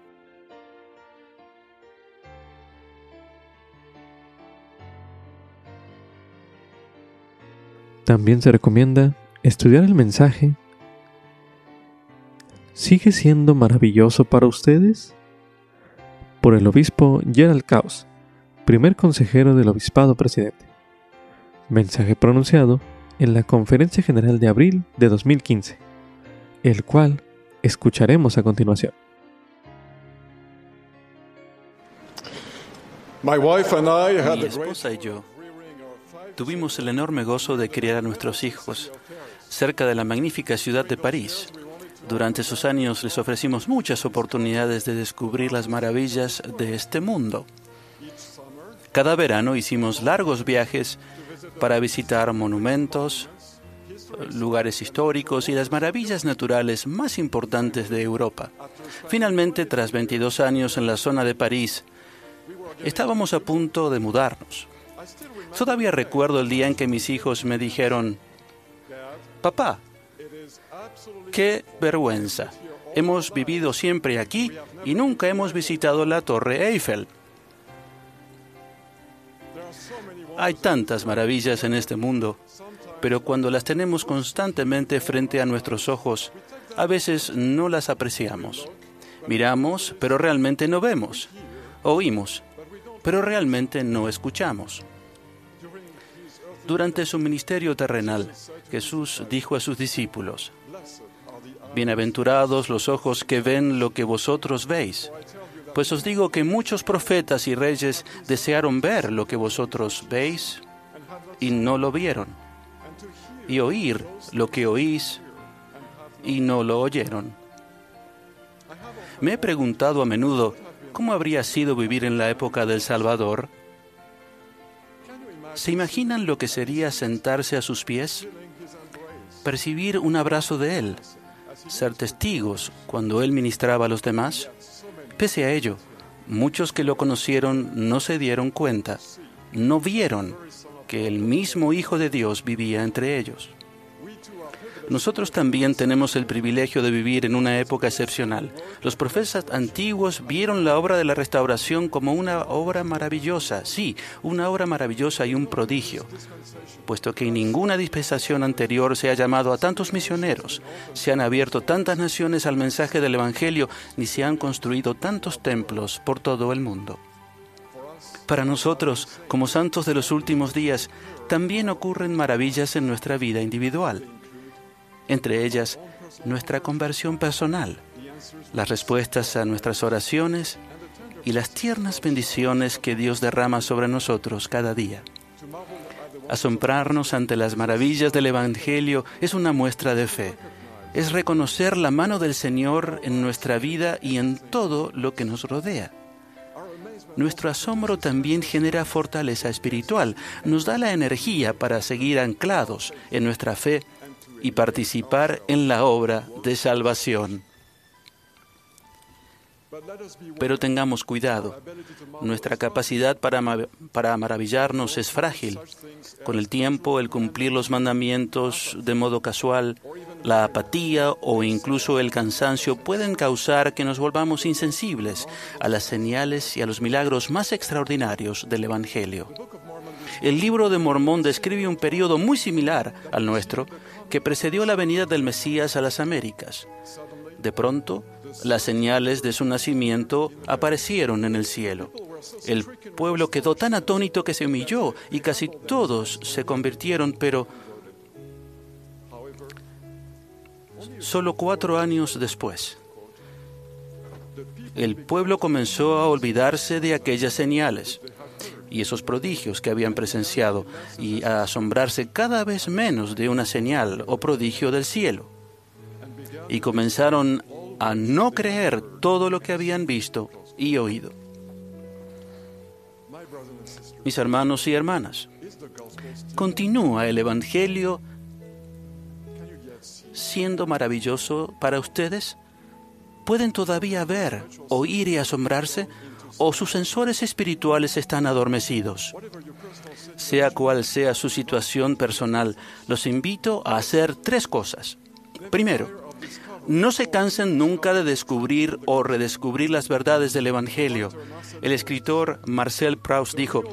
También se recomienda estudiar el mensaje ¿Sigue siendo maravilloso para ustedes? Por el obispo Gerald Caus, primer consejero del obispado presidente. Mensaje pronunciado en la Conferencia General de abril de 2015, el cual escucharemos a continuación. Mi esposa y yo tuvimos el enorme gozo de criar a nuestros hijos cerca de la magnífica ciudad de París. Durante esos años les ofrecimos muchas oportunidades de descubrir las maravillas de este mundo. Cada verano hicimos largos viajes para visitar monumentos, lugares históricos y las maravillas naturales más importantes de Europa. Finalmente, tras 22 años en la zona de París, estábamos a punto de mudarnos. Todavía recuerdo el día en que mis hijos me dijeron: Papá, qué vergüenza. Hemos vivido siempre aquí y nunca hemos visitado la Torre Eiffel. Hay tantas maravillas en este mundo, pero cuando las tenemos constantemente frente a nuestros ojos, a veces no las apreciamos. Miramos, pero realmente no vemos. Oímos, pero realmente no escuchamos. Durante su ministerio terrenal, Jesús dijo a sus discípulos: Bienaventurados los ojos que ven lo que vosotros veis. Pues os digo que muchos profetas y reyes desearon ver lo que vosotros veis y no lo vieron, y oír lo que oís y no lo oyeron. Me he preguntado a menudo cómo habría sido vivir en la época del Salvador. ¿Se imaginan lo que sería sentarse a sus pies? Percibir un abrazo de Él, ser testigos cuando Él ministraba a los demás. Pese a ello, muchos que lo conocieron no se dieron cuenta, no vieron que el mismo Hijo de Dios vivía entre ellos. Nosotros también tenemos el privilegio de vivir en una época excepcional. Los profetas antiguos vieron la obra de la restauración como una obra maravillosa, sí, una obra maravillosa y un prodigio, puesto que en ninguna dispensación anterior se ha llamado a tantos misioneros, se han abierto tantas naciones al mensaje del Evangelio, ni se han construido tantos templos por todo el mundo. Para nosotros, como santos de los últimos días, también ocurren maravillas en nuestra vida individual. Entre ellas, nuestra conversión personal, las respuestas a nuestras oraciones y las tiernas bendiciones que Dios derrama sobre nosotros cada día. Asombrarnos ante las maravillas del Evangelio es una muestra de fe. Es reconocer la mano del Señor en nuestra vida y en todo lo que nos rodea. Nuestro asombro también genera fortaleza espiritual, nos da la energía para seguir anclados en nuestra fe y participar en la obra de salvación. Pero tengamos cuidado. Nuestra capacidad para maravillarnos es frágil. Con el tiempo, el cumplir los mandamientos de modo casual, la apatía o incluso el cansancio pueden causar que nos volvamos insensibles a las señales y a los milagros más extraordinarios del Evangelio. El libro de Mormón describe un periodo muy similar al nuestro que precedió la venida del Mesías a las Américas. De pronto, las señales de su nacimiento aparecieron en el cielo. El pueblo quedó tan atónito que se humilló y casi todos se convirtieron, pero solo 4 años después, el pueblo comenzó a olvidarse de aquellas señales y esos prodigios que habían presenciado y a asombrarse cada vez menos de una señal o prodigio del cielo. Y comenzaron a no creer todo lo que habían visto y oído. Mis hermanos y hermanas, ¿continúa el Evangelio siendo maravilloso para ustedes? ¿Pueden todavía ver, oír y asombrarse? ¿O sus sensores espirituales están adormecidos? Sea cual sea su situación personal, los invito a hacer 3 cosas. Primero, no se cansen nunca de descubrir o redescubrir las verdades del Evangelio. El escritor Marcel Proust dijo: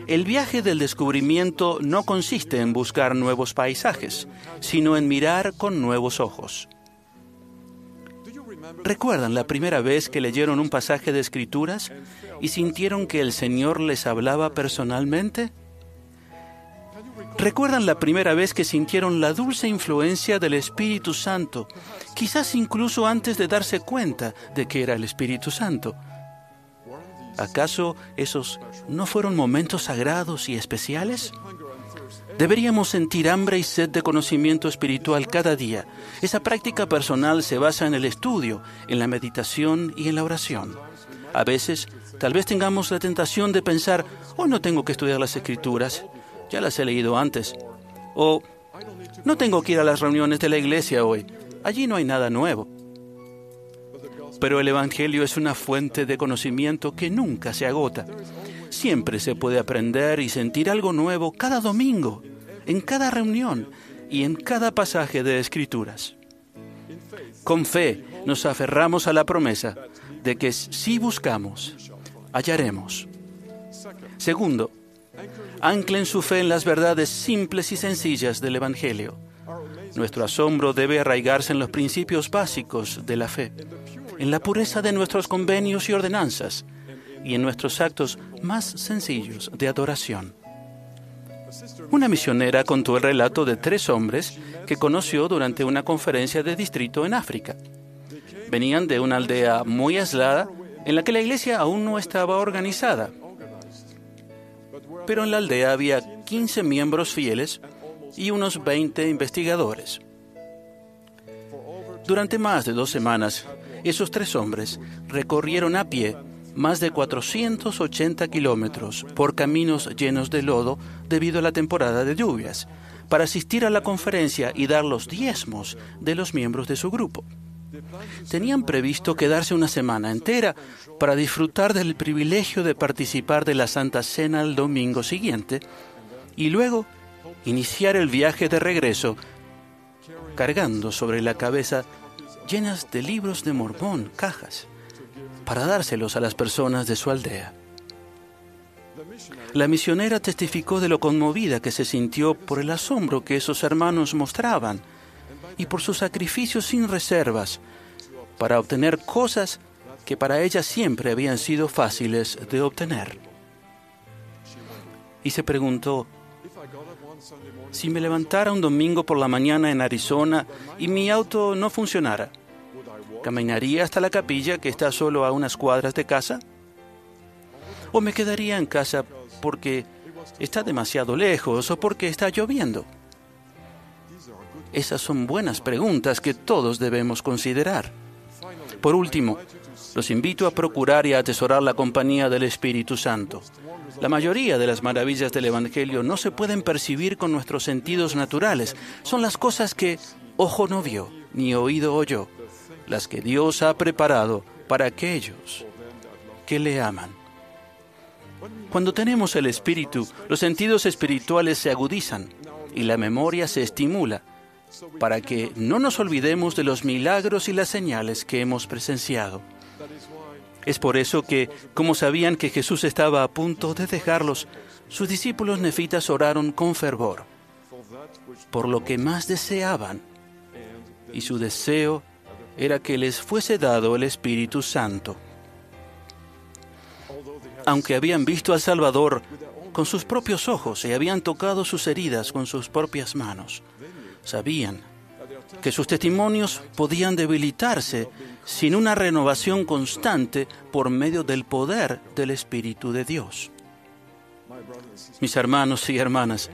el viaje del descubrimiento no consiste en buscar nuevos paisajes, sino en mirar con nuevos ojos. ¿Recuerdan la primera vez que leyeron un pasaje de Escrituras y sintieron que el Señor les hablaba personalmente? ¿Recuerdan la primera vez que sintieron la dulce influencia del Espíritu Santo, quizás incluso antes de darse cuenta de que era el Espíritu Santo? ¿Acaso esos no fueron momentos sagrados y especiales? Deberíamos sentir hambre y sed de conocimiento espiritual cada día. Esa práctica personal se basa en el estudio, en la meditación y en la oración. A veces, tal vez tengamos la tentación de pensar: hoy no tengo que estudiar las Escrituras, ya las he leído antes. O no tengo que ir a las reuniones de la iglesia hoy, allí no hay nada nuevo. Pero el Evangelio es una fuente de conocimiento que nunca se agota. Siempre se puede aprender y sentir algo nuevo cada domingo, en cada reunión y en cada pasaje de Escrituras. Con fe nos aferramos a la promesa de que si buscamos, hallaremos. Segundo, anclen su fe en las verdades simples y sencillas del Evangelio. Nuestro asombro debe arraigarse en los principios básicos de la fe, en la pureza de nuestros convenios y ordenanzas, y en nuestros actos más sencillos de adoración. Una misionera contó el relato de 3 hombres que conoció durante una conferencia de distrito en África. Venían de una aldea muy aislada en la que la iglesia aún no estaba organizada. Pero en la aldea había 15 miembros fieles y unos 20 investigadores. Durante más de 2 semanas, esos 3 hombres recorrieron a pie más de 480 kilómetros por caminos llenos de lodo debido a la temporada de lluvias, para asistir a la conferencia y dar los diezmos de los miembros de su grupo. Tenían previsto quedarse una semana entera para disfrutar del privilegio de participar de la Santa Cena el domingo siguiente y luego iniciar el viaje de regreso cargando sobre la cabeza llenas de libros de Mormón, cajas, para dárselos a las personas de su aldea. La misionera testificó de lo conmovida que se sintió por el asombro que esos hermanos mostraban y por sus sacrificios sin reservas para obtener cosas que para ella siempre habían sido fáciles de obtener. Y se preguntó: si me levantara un domingo por la mañana en Arizona y mi auto no funcionara, ¿caminaría hasta la capilla que está solo a unas cuadras de casa? ¿O me quedaría en casa porque está demasiado lejos o porque está lloviendo? Esas son buenas preguntas que todos debemos considerar. Por último, los invito a procurar y a atesorar la compañía del Espíritu Santo. La mayoría de las maravillas del Evangelio no se pueden percibir con nuestros sentidos naturales. Son las cosas que ojo no vio, ni oído oyó, las que Dios ha preparado para aquellos que le aman. Cuando tenemos el Espíritu, los sentidos espirituales se agudizan y la memoria se estimula para que no nos olvidemos de los milagros y las señales que hemos presenciado. Es por eso que, como sabían que Jesús estaba a punto de dejarlos, sus discípulos nefitas oraron con fervor por lo que más deseaban, y su deseo era que les fuese dado el Espíritu Santo. Aunque habían visto al Salvador con sus propios ojos y habían tocado sus heridas con sus propias manos, sabían que sus testimonios podían debilitarse sin una renovación constante por medio del poder del Espíritu de Dios. Mis hermanos y hermanas,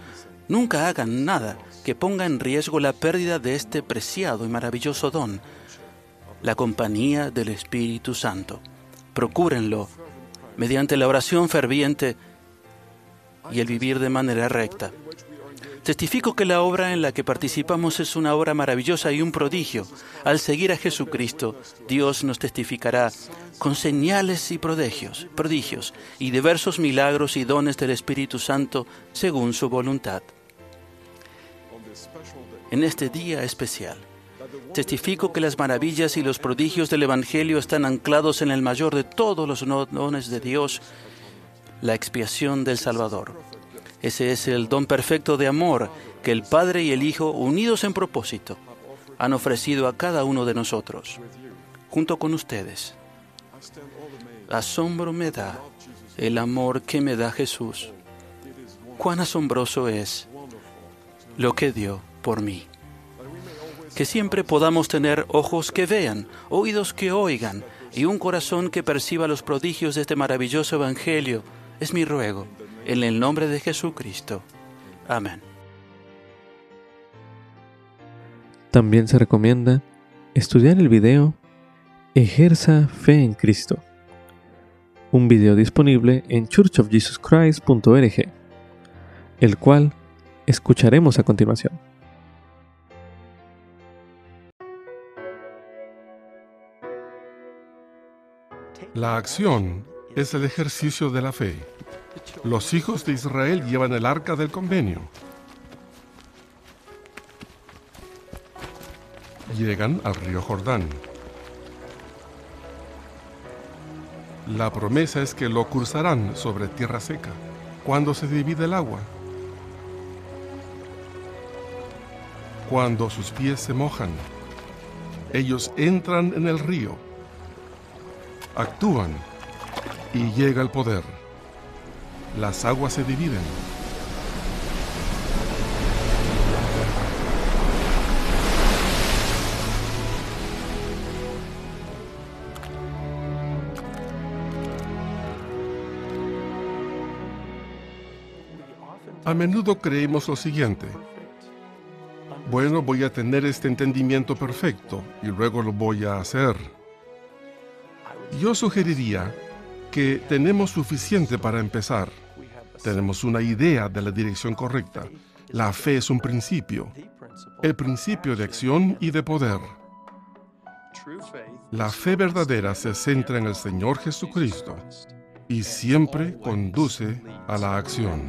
nunca hagan nada que ponga en riesgo la pérdida de este preciado y maravilloso don, la compañía del Espíritu Santo. Procúrenlo mediante la oración ferviente y el vivir de manera recta. Testifico que la obra en la que participamos es una obra maravillosa y un prodigio. Al seguir a Jesucristo, Dios nos testificará con señales y prodigios y diversos milagros y dones del Espíritu Santo según su voluntad. En este día especial, testifico que las maravillas y los prodigios del Evangelio están anclados en el mayor de todos los dones de Dios, la expiación del Salvador. Ese es el don perfecto de amor que el Padre y el Hijo, unidos en propósito, han ofrecido a cada uno de nosotros, junto con ustedes. Asombro me da el amor que me da Jesús. Cuán asombroso es lo que dio por mí. Que siempre podamos tener ojos que vean, oídos que oigan y un corazón que perciba los prodigios de este maravilloso Evangelio, es mi ruego. En el nombre de Jesucristo. Amén. También se recomienda estudiar el video Ejerza Fe en Cristo, un video disponible en churchofjesuschrist.org, el cual escucharemos a continuación. La acción es el ejercicio de la fe. Los hijos de Israel llevan el arca del convenio. Llegan al río Jordán. La promesa es que lo cruzarán sobre tierra seca, cuando se divide el agua. Cuando sus pies se mojan, ellos entran en el río, actúan y llega el poder. Las aguas se dividen. A menudo creemos lo siguiente: bueno, voy a tener este entendimiento perfecto y luego lo voy a hacer. Yo sugeriría que tenemos suficiente para empezar. Tenemos una idea de la dirección correcta. La fe es un principio, el principio de acción y de poder. La fe verdadera se centra en el Señor Jesucristo y siempre conduce a la acción.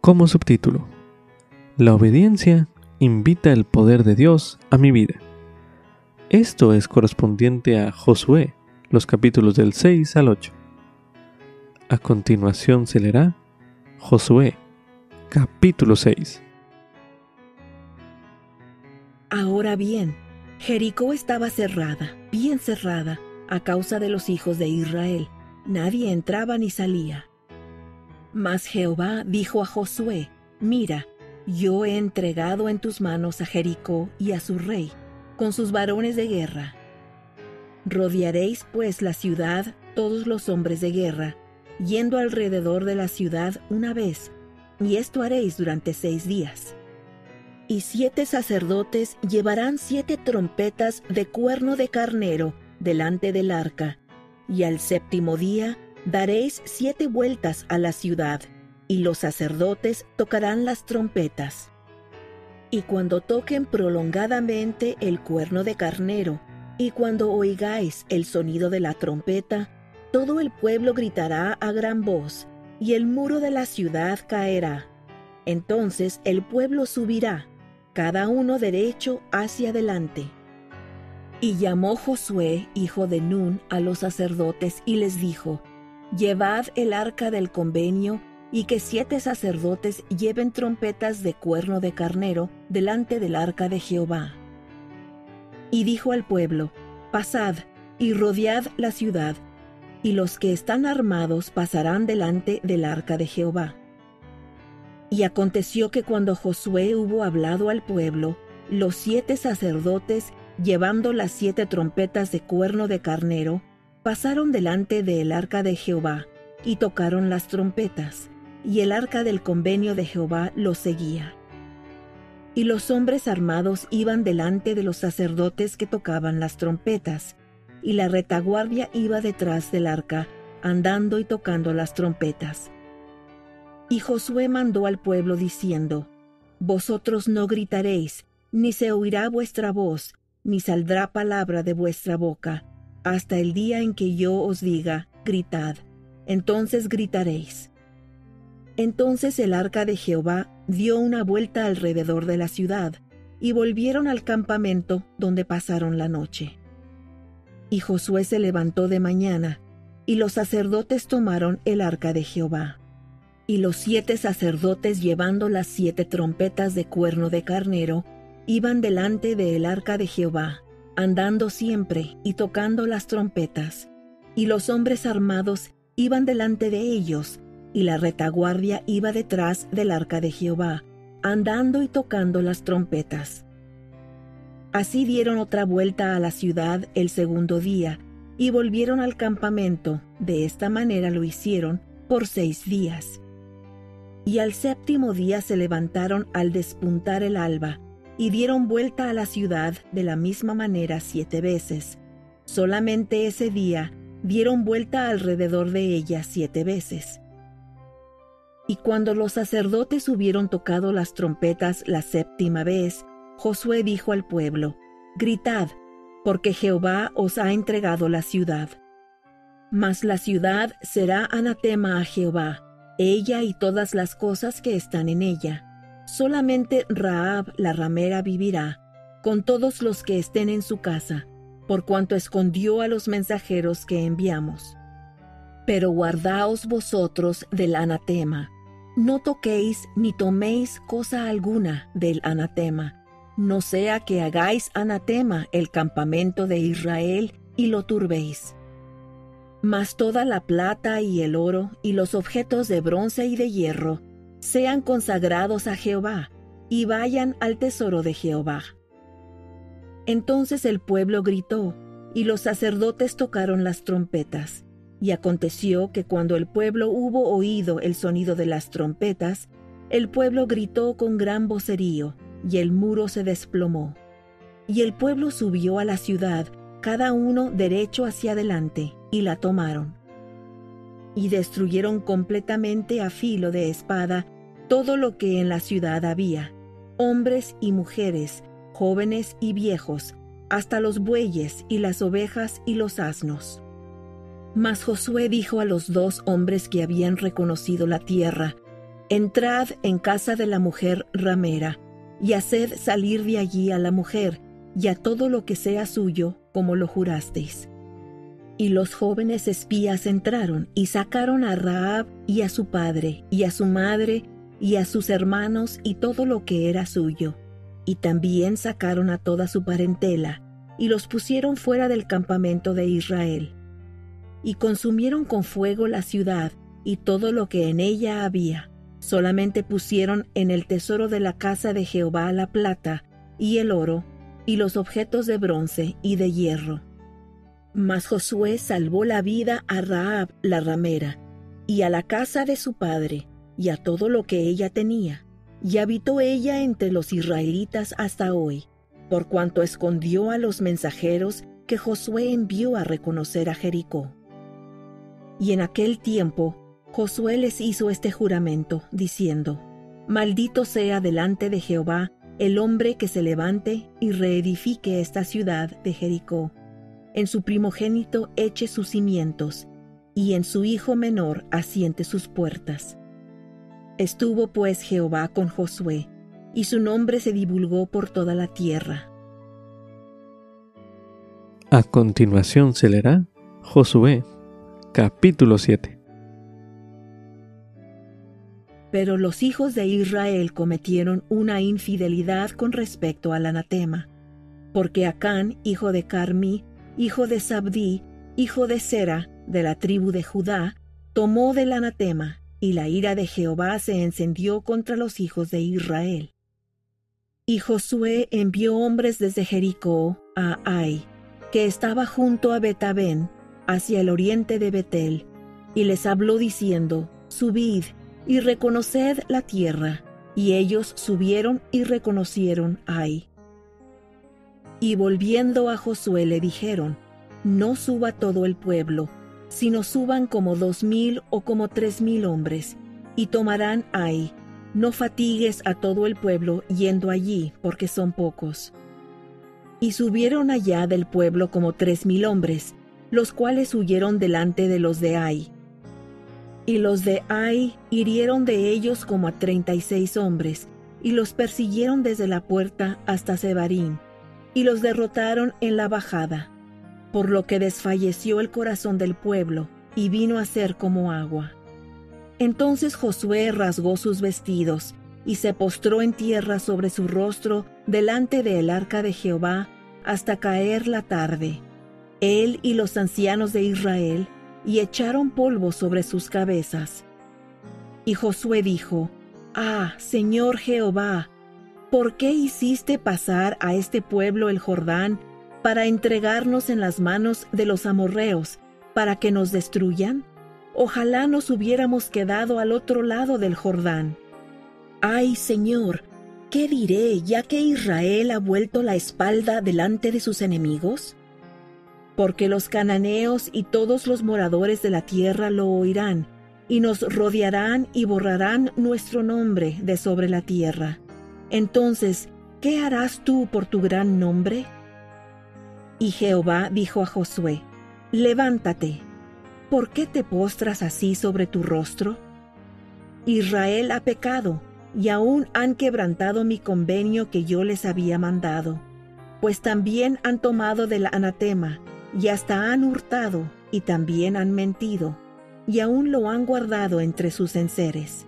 Como subtítulo, la obediencia invita el poder de Dios a mi vida. Esto es correspondiente a Josué, los capítulos del 6 al 8. A continuación se leerá Josué, capítulo 6. Ahora bien, Jericó estaba cerrada, bien cerrada, a causa de los hijos de Israel. Nadie entraba ni salía. Mas Jehová dijo a Josué: Mira, yo he entregado en tus manos a Jericó y a su rey, con sus varones de guerra. Rodearéis pues la ciudad todos los hombres de guerra, yendo alrededor de la ciudad una vez, y esto haréis durante 6 días. Y 7 sacerdotes llevarán 7 trompetas de cuerno de carnero delante del arca, y al 7º día daréis 7 vueltas a la ciudad, y los sacerdotes tocarán las trompetas. Y cuando toquen prolongadamente el cuerno de carnero, y cuando oigáis el sonido de la trompeta, todo el pueblo gritará a gran voz, y el muro de la ciudad caerá. Entonces el pueblo subirá, cada uno derecho hacia adelante. Y llamó Josué, hijo de Nun, a los sacerdotes y les dijo: Llevad el arca del convenio, y que 7 sacerdotes lleven trompetas de cuerno de carnero delante del arca de Jehová. Y dijo al pueblo: Pasad y rodead la ciudad, y los que están armados pasarán delante del arca de Jehová. Y aconteció que cuando Josué hubo hablado al pueblo, los 7 sacerdotes, llevando las 7 trompetas de cuerno de carnero, pasaron delante del arca de Jehová, y tocaron las trompetas, y el arca del convenio de Jehová los seguía. Y los hombres armados iban delante de los sacerdotes que tocaban las trompetas, y la retaguardia iba detrás del arca, andando y tocando las trompetas. Y Josué mandó al pueblo diciendo: Vosotros no gritaréis, ni se oirá vuestra voz, ni saldrá palabra de vuestra boca, hasta el día en que yo os diga: gritad, entonces gritaréis. Entonces el arca de Jehová dio una vuelta alrededor de la ciudad, y volvieron al campamento donde pasaron la noche. Y Josué se levantó de mañana, y los sacerdotes tomaron el arca de Jehová. Y los 7 sacerdotes, llevando las 7 trompetas de cuerno de carnero, iban delante del arca de Jehová, andando siempre y tocando las trompetas. Y los hombres armados iban delante de ellos, y la retaguardia iba detrás del arca de Jehová, andando y tocando las trompetas. Así dieron otra vuelta a la ciudad el 2º día, y volvieron al campamento. De esta manera lo hicieron por 6 días. Y al 7º día se levantaron al despuntar el alba, y dieron vuelta a la ciudad de la misma manera 7 veces. Solamente ese día dieron vuelta alrededor de ella 7 veces. Y cuando los sacerdotes hubieron tocado las trompetas la 7ª vez, Josué dijo al pueblo: Gritad, porque Jehová os ha entregado la ciudad. Mas la ciudad será anatema a Jehová, ella y todas las cosas que están en ella. Solamente Rahab la ramera vivirá, con todos los que estén en su casa, por cuanto escondió a los mensajeros que enviamos. Pero guardaos vosotros del anatema. No toquéis ni toméis cosa alguna del anatema, no sea que hagáis anatema el campamento de Israel y lo turbéis. Mas toda la plata y el oro y los objetos de bronce y de hierro sean consagrados a Jehová, y vayan al tesoro de Jehová. Entonces el pueblo gritó, y los sacerdotes tocaron las trompetas. Y aconteció que cuando el pueblo hubo oído el sonido de las trompetas, el pueblo gritó con gran vocerío, y el muro se desplomó. Y el pueblo subió a la ciudad, cada uno derecho hacia adelante, y la tomaron. Y destruyeron completamente a filo de espada todo lo que en la ciudad había, hombres y mujeres, jóvenes y viejos, hasta los bueyes y las ovejas y los asnos. Mas Josué dijo a los 2 hombres que habían reconocido la tierra: Entrad en casa de la mujer ramera, y haced salir de allí a la mujer, y a todo lo que sea suyo, como lo jurasteis. Y los jóvenes espías entraron, y sacaron a Rahab, y a su padre, y a su madre, y a sus hermanos, y todo lo que era suyo. Y también sacaron a toda su parentela, y los pusieron fuera del campamento de Israel. Y consumieron con fuego la ciudad y todo lo que en ella había. Solamente pusieron en el tesoro de la casa de Jehová la plata y el oro y los objetos de bronce y de hierro. Mas Josué salvó la vida a Rahab la ramera y a la casa de su padre y a todo lo que ella tenía, y habitó ella entre los israelitas hasta hoy, por cuanto escondió a los mensajeros que Josué envió a reconocer a Jericó. Y en aquel tiempo Josué les hizo este juramento, diciendo: Maldito sea delante de Jehová el hombre que se levante y reedifique esta ciudad de Jericó. En su primogénito eche sus cimientos, y en su hijo menor asiente sus puertas. Estuvo pues Jehová con Josué, y su nombre se divulgó por toda la tierra. A continuación se leerá Josué, capítulo 7. Pero los hijos de Israel cometieron una infidelidad con respecto al anatema, porque Acán, hijo de Carmi, hijo de Sabdí, hijo de Sera, de la tribu de Judá, tomó del anatema, y la ira de Jehová se encendió contra los hijos de Israel. Y Josué envió hombres desde Jericó a Ai, que estaba junto a Bet-Aven, hacia el oriente de Betel, y les habló diciendo: Subid y reconoced la tierra. Y ellos subieron y reconocieron Ai. Y volviendo a Josué le dijeron: No suba todo el pueblo, sino suban como 2,000 o como 3,000 hombres, y tomarán Ai. No fatigues a todo el pueblo yendo allí, porque son pocos. Y subieron allá del pueblo como 3,000 hombres, los cuales huyeron delante de los de Ai. Y los de Ai hirieron de ellos como a 36 hombres, y los persiguieron desde la puerta hasta Sebarim, y los derrotaron en la bajada, por lo que desfalleció el corazón del pueblo, y vino a ser como agua. Entonces Josué rasgó sus vestidos, y se postró en tierra sobre su rostro delante del arca de Jehová, hasta caer la tarde, él y los ancianos de Israel, y echaron polvo sobre sus cabezas. Y Josué dijo: Ah, Señor Jehová, ¿por qué hiciste pasar a este pueblo el Jordán para entregarnos en las manos de los amorreos, para que nos destruyan? Ojalá nos hubiéramos quedado al otro lado del Jordán. Ay, Señor, ¿qué diré ya que Israel ha vuelto la espalda delante de sus enemigos? Porque los cananeos y todos los moradores de la tierra lo oirán, y nos rodearán y borrarán nuestro nombre de sobre la tierra. Entonces, ¿qué harás tú por tu gran nombre? Y Jehová dijo a Josué: Levántate. ¿Por qué te postras así sobre tu rostro? Israel ha pecado, y aún han quebrantado mi convenio que yo les había mandado, pues también han tomado del anatema, y hasta han hurtado, y también han mentido, y aún lo han guardado entre sus enseres.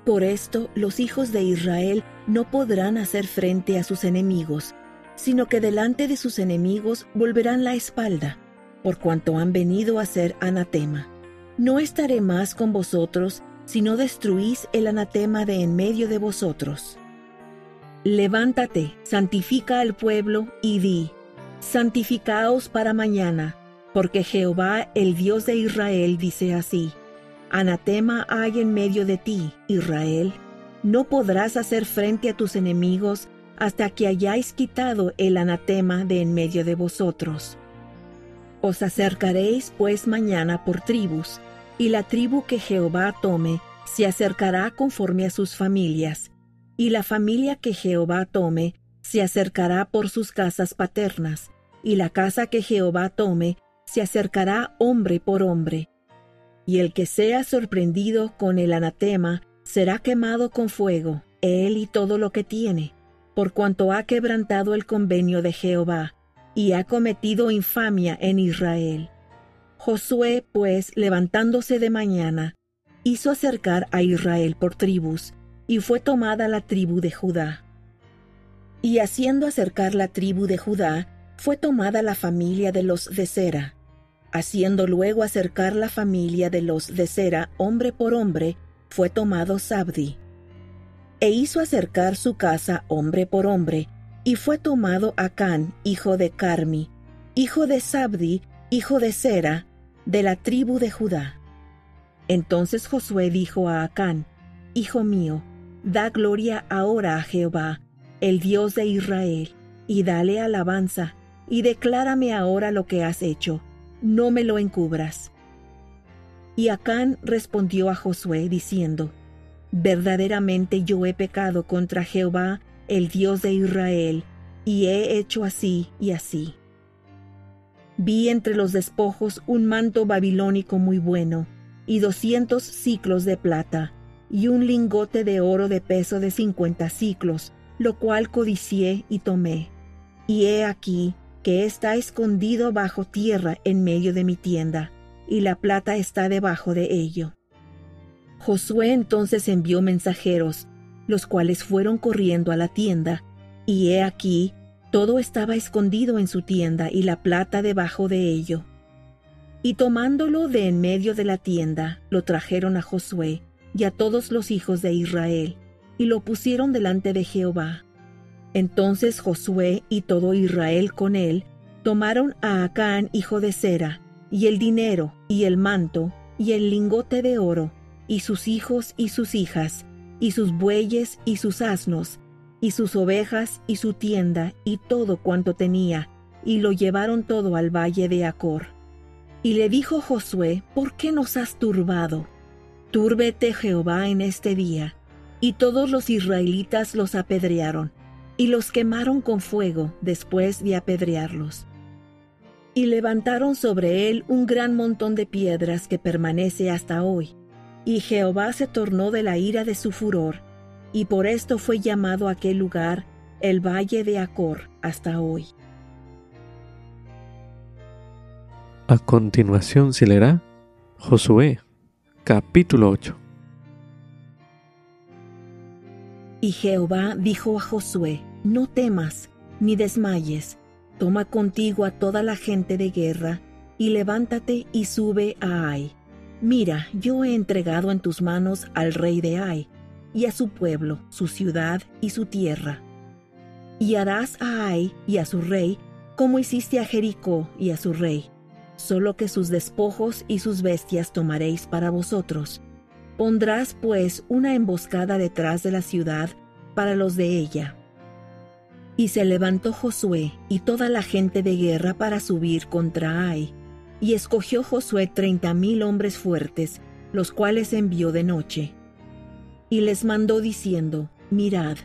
Por esto los hijos de Israel no podrán hacer frente a sus enemigos, sino que delante de sus enemigos volverán la espalda, por cuanto han venido a ser anatema. No estaré más con vosotros, si no destruís el anatema de en medio de vosotros. Levántate, santifica al pueblo, y di: Santificaos para mañana, porque Jehová, el Dios de Israel, dice así: Anatema hay en medio de ti, Israel. No podrás hacer frente a tus enemigos hasta que hayáis quitado el anatema de en medio de vosotros. Os acercaréis pues mañana por tribus, y la tribu que Jehová tome se acercará conforme a sus familias, y la familia que Jehová tome se acercará por sus casas paternas, y la casa que Jehová tome se acercará hombre por hombre. Y el que sea sorprendido con el anatema será quemado con fuego, él y todo lo que tiene, por cuanto ha quebrantado el convenio de Jehová, y ha cometido infamia en Israel. Josué, pues, levantándose de mañana, hizo acercar a Israel por tribus, y fue tomada la tribu de Judá. Y haciendo acercar la tribu de Judá, fue tomada la familia de los de Zera, haciendo luego acercar la familia de los de Zera hombre por hombre, fue tomado Zabdi. E hizo acercar su casa hombre por hombre, y fue tomado Acán, hijo de Carmi, hijo de Zabdi, hijo de Zera, de la tribu de Judá. Entonces Josué dijo a Acán: Hijo mío, da gloria ahora a Jehová, el Dios de Israel, y dale alabanza, y declárame ahora lo que has hecho, no me lo encubras. Y Acán respondió a Josué diciendo: Verdaderamente yo he pecado contra Jehová, el Dios de Israel, y he hecho así y así. Vi entre los despojos un manto babilónico muy bueno, y 200 siclos de plata, y un lingote de oro de peso de 50 siclos, lo cual codicié y tomé. Y he aquí que está escondido bajo tierra en medio de mi tienda, y la plata está debajo de ello. Josué entonces envió mensajeros, los cuales fueron corriendo a la tienda, y he aquí, todo estaba escondido en su tienda y la plata debajo de ello. Y tomándolo de en medio de la tienda, lo trajeron a Josué y a todos los hijos de Israel, y lo pusieron delante de Jehová. Entonces Josué y todo Israel con él tomaron a Acán hijo de Zera, y el dinero, y el manto, y el lingote de oro, y sus hijos y sus hijas, y sus bueyes y sus asnos, y sus ovejas y su tienda, y todo cuanto tenía, y lo llevaron todo al valle de Acor. Y le dijo Josué: ¿Por qué nos has turbado? Túrbete Jehová en este día. Y todos los israelitas los apedrearon, y los quemaron con fuego después de apedrearlos. Y levantaron sobre él un gran montón de piedras que permanece hasta hoy. Y Jehová se tornó de la ira de su furor, y por esto fue llamado aquel lugar el Valle de Acor hasta hoy. A continuación se leerá Josué, capítulo 8. Y Jehová dijo a Josué: No temas, ni desmayes, toma contigo a toda la gente de guerra, y levántate y sube a Ai. Mira, yo he entregado en tus manos al rey de Ai, y a su pueblo, su ciudad y su tierra. Y harás a Ai y a su rey como hiciste a Jericó y a su rey, solo que sus despojos y sus bestias tomaréis para vosotros. Pondrás pues una emboscada detrás de la ciudad para los de ella. Y se levantó Josué y toda la gente de guerra para subir contra Ai, y escogió Josué 30,000 hombres fuertes, los cuales envió de noche. Y les mandó diciendo: Mirad,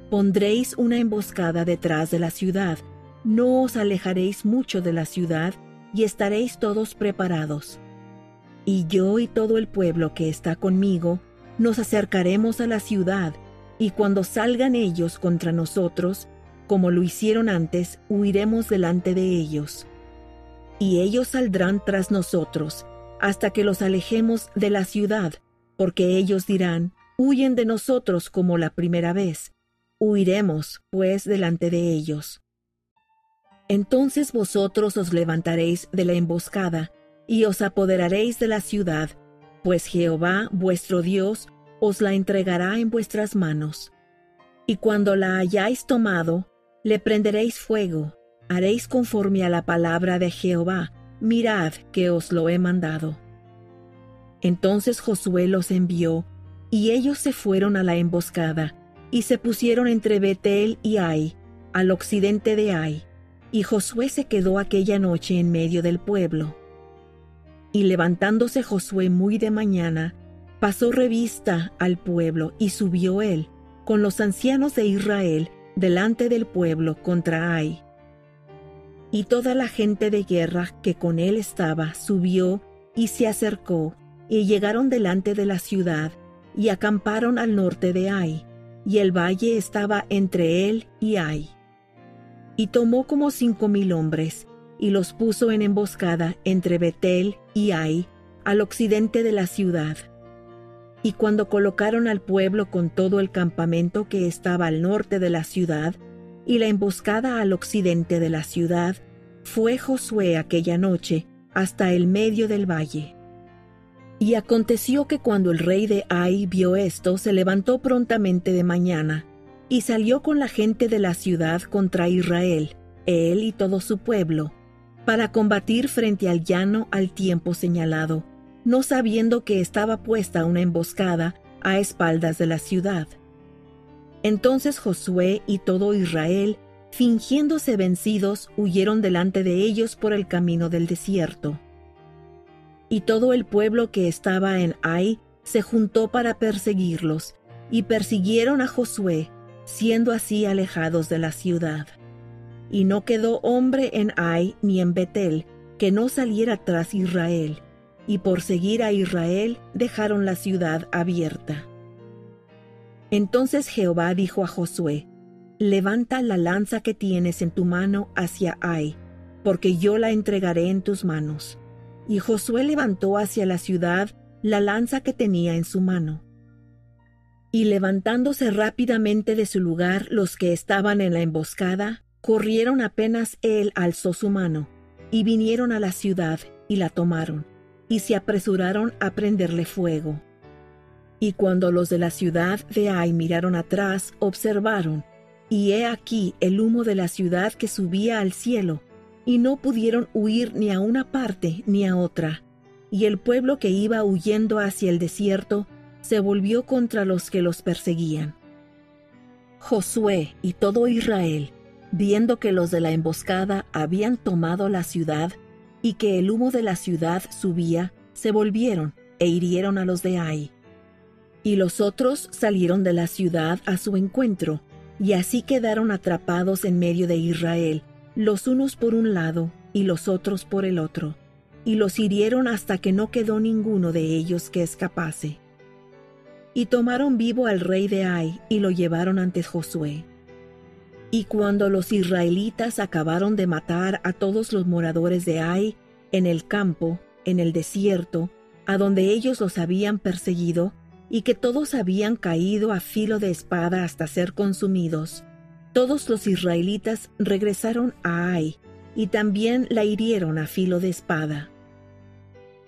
pondréis una emboscada detrás de la ciudad, no os alejaréis mucho de la ciudad, y estaréis todos preparados. Y yo y todo el pueblo que está conmigo nos acercaremos a la ciudad, y cuando salgan ellos contra nosotros, como lo hicieron antes, huiremos delante de ellos. Y ellos saldrán tras nosotros, hasta que los alejemos de la ciudad, porque ellos dirán: Huyen de nosotros como la primera vez. Huiremos, pues, delante de ellos. Entonces vosotros os levantaréis de la emboscada, y os apoderaréis de la ciudad, pues Jehová, vuestro Dios, os la entregará en vuestras manos. Y cuando la hayáis tomado, le prenderéis fuego, haréis conforme a la palabra de Jehová, mirad que os lo he mandado. Entonces Josué los envió, y ellos se fueron a la emboscada, y se pusieron entre Betel y Ai, al occidente de Ai, y Josué se quedó aquella noche en medio del pueblo. Y levantándose Josué muy de mañana, pasó revista al pueblo, y subió él, con los ancianos de Israel, delante del pueblo contra Ai. Y toda la gente de guerra que con él estaba subió y se acercó, y llegaron delante de la ciudad, y acamparon al norte de Ai, y el valle estaba entre él y Ai. Y tomó como 5,000 hombres, y los puso en emboscada entre Betel y Ai, al occidente de la ciudad. Y cuando colocaron al pueblo con todo el campamento que estaba al norte de la ciudad, y la emboscada al occidente de la ciudad, fue Josué aquella noche hasta el medio del valle. Y aconteció que cuando el rey de Ai vio esto, se levantó prontamente de mañana, y salió con la gente de la ciudad contra Israel, él y todo su pueblo, para combatir frente al llano al tiempo señalado, no sabiendo que estaba puesta una emboscada a espaldas de la ciudad. Entonces Josué y todo Israel, fingiéndose vencidos, huyeron delante de ellos por el camino del desierto. Y todo el pueblo que estaba en Ai se juntó para perseguirlos, y persiguieron a Josué, siendo así alejados de la ciudad. Y no quedó hombre en Ai ni en Betel que no saliera tras Israel, y por seguir a Israel dejaron la ciudad abierta. Entonces Jehová dijo a Josué: levanta la lanza que tienes en tu mano hacia Ai, porque yo la entregaré en tus manos. Y Josué levantó hacia la ciudad la lanza que tenía en su mano. Y levantándose rápidamente de su lugar los que estaban en la emboscada, corrieron apenas él alzó su mano, y vinieron a la ciudad, y la tomaron, y se apresuraron a prenderle fuego. Y cuando los de la ciudad de Ai miraron atrás, observaron, y he aquí el humo de la ciudad que subía al cielo, y no pudieron huir ni a una parte ni a otra. Y el pueblo que iba huyendo hacia el desierto se volvió contra los que los perseguían. Josué y todo Israel, viendo que los de la emboscada habían tomado la ciudad y que el humo de la ciudad subía, se volvieron e hirieron a los de Ai. Y los otros salieron de la ciudad a su encuentro, y así quedaron atrapados en medio de Israel, los unos por un lado y los otros por el otro, y los hirieron hasta que no quedó ninguno de ellos que escapase. Y tomaron vivo al rey de Ai y lo llevaron ante Josué. Y cuando los israelitas acabaron de matar a todos los moradores de Ai, en el campo, en el desierto, a donde ellos los habían perseguido, y que todos habían caído a filo de espada hasta ser consumidos, todos los israelitas regresaron a Ai, y también la hirieron a filo de espada.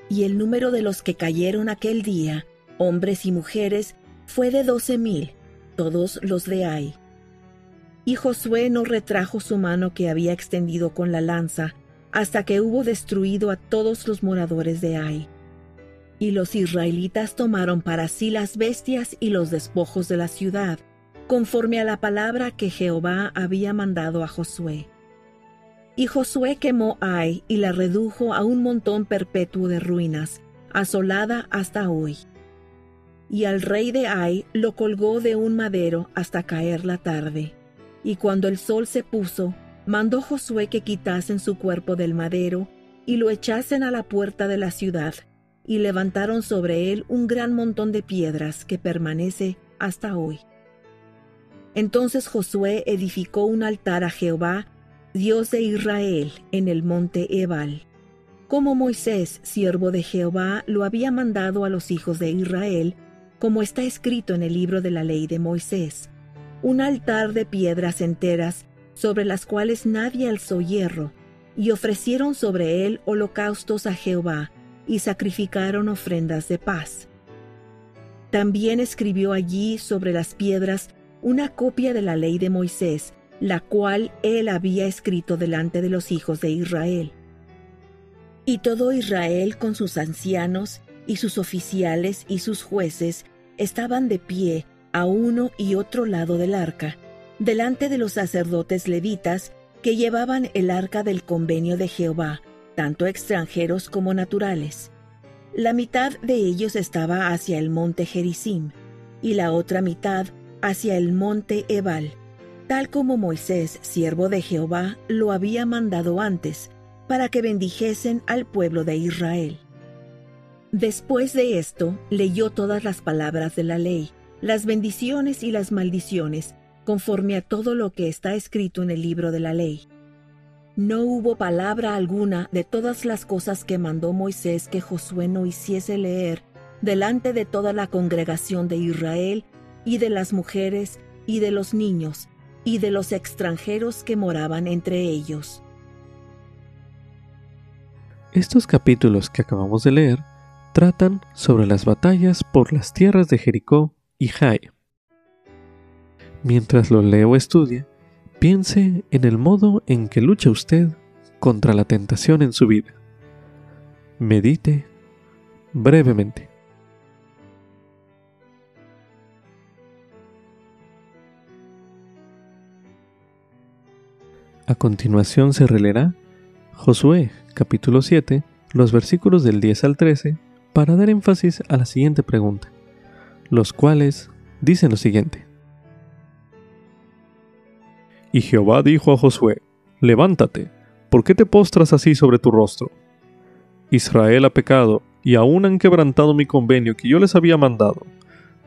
Y el número de los que cayeron aquel día, hombres y mujeres, fue de 12,000, todos los de Ai. Y Josué no retrajo su mano que había extendido con la lanza, hasta que hubo destruido a todos los moradores de Ai. Y los israelitas tomaron para sí las bestias y los despojos de la ciudad, conforme a la palabra que Jehová había mandado a Josué. Y Josué quemó Ai y la redujo a un montón perpetuo de ruinas, asolada hasta hoy. Y al rey de Ai lo colgó de un madero hasta caer la tarde. Y cuando el sol se puso, mandó Josué que quitasen su cuerpo del madero y lo echasen a la puerta de la ciudad, y levantaron sobre él un gran montón de piedras que permanece hasta hoy. Entonces Josué edificó un altar a Jehová, Dios de Israel, en el monte Ebal, como Moisés, siervo de Jehová, lo había mandado a los hijos de Israel, como está escrito en el libro de la ley de Moisés, un altar de piedras enteras, sobre las cuales nadie alzó hierro, y ofrecieron sobre él holocaustos a Jehová, y sacrificaron ofrendas de paz. También escribió allí sobre las piedras una copia de la ley de Moisés, la cual él había escrito delante de los hijos de Israel. Y todo Israel con sus ancianos y sus oficiales y sus jueces estaban de pie a uno y otro lado del arca, delante de los sacerdotes levitas que llevaban el arca del convenio de Jehová, tanto extranjeros como naturales. La mitad de ellos estaba hacia el monte Gerizim, y la otra mitad hacia el monte Ebal, tal como Moisés, siervo de Jehová, lo había mandado antes, para que bendijesen al pueblo de Israel. Después de esto, leyó todas las palabras de la ley, las bendiciones y las maldiciones, conforme a todo lo que está escrito en el libro de la ley. No hubo palabra alguna de todas las cosas que mandó Moisés que Josué no hiciese leer delante de toda la congregación de Israel, y de las mujeres, y de los niños, y de los extranjeros que moraban entre ellos. Estos capítulos que acabamos de leer tratan sobre las batallas por las tierras de Jericó y Jai. Mientras lo lee o estudia, piense en el modo en que lucha usted contra la tentación en su vida. Medite brevemente. A continuación se releerá Josué, capítulo 7, los versículos del 10 al 13, para dar énfasis a la siguiente pregunta, los cuales dicen lo siguiente. Y Jehová dijo a Josué, levántate, ¿por qué te postras así sobre tu rostro? Israel ha pecado, y aún han quebrantado mi convenio que yo les había mandado,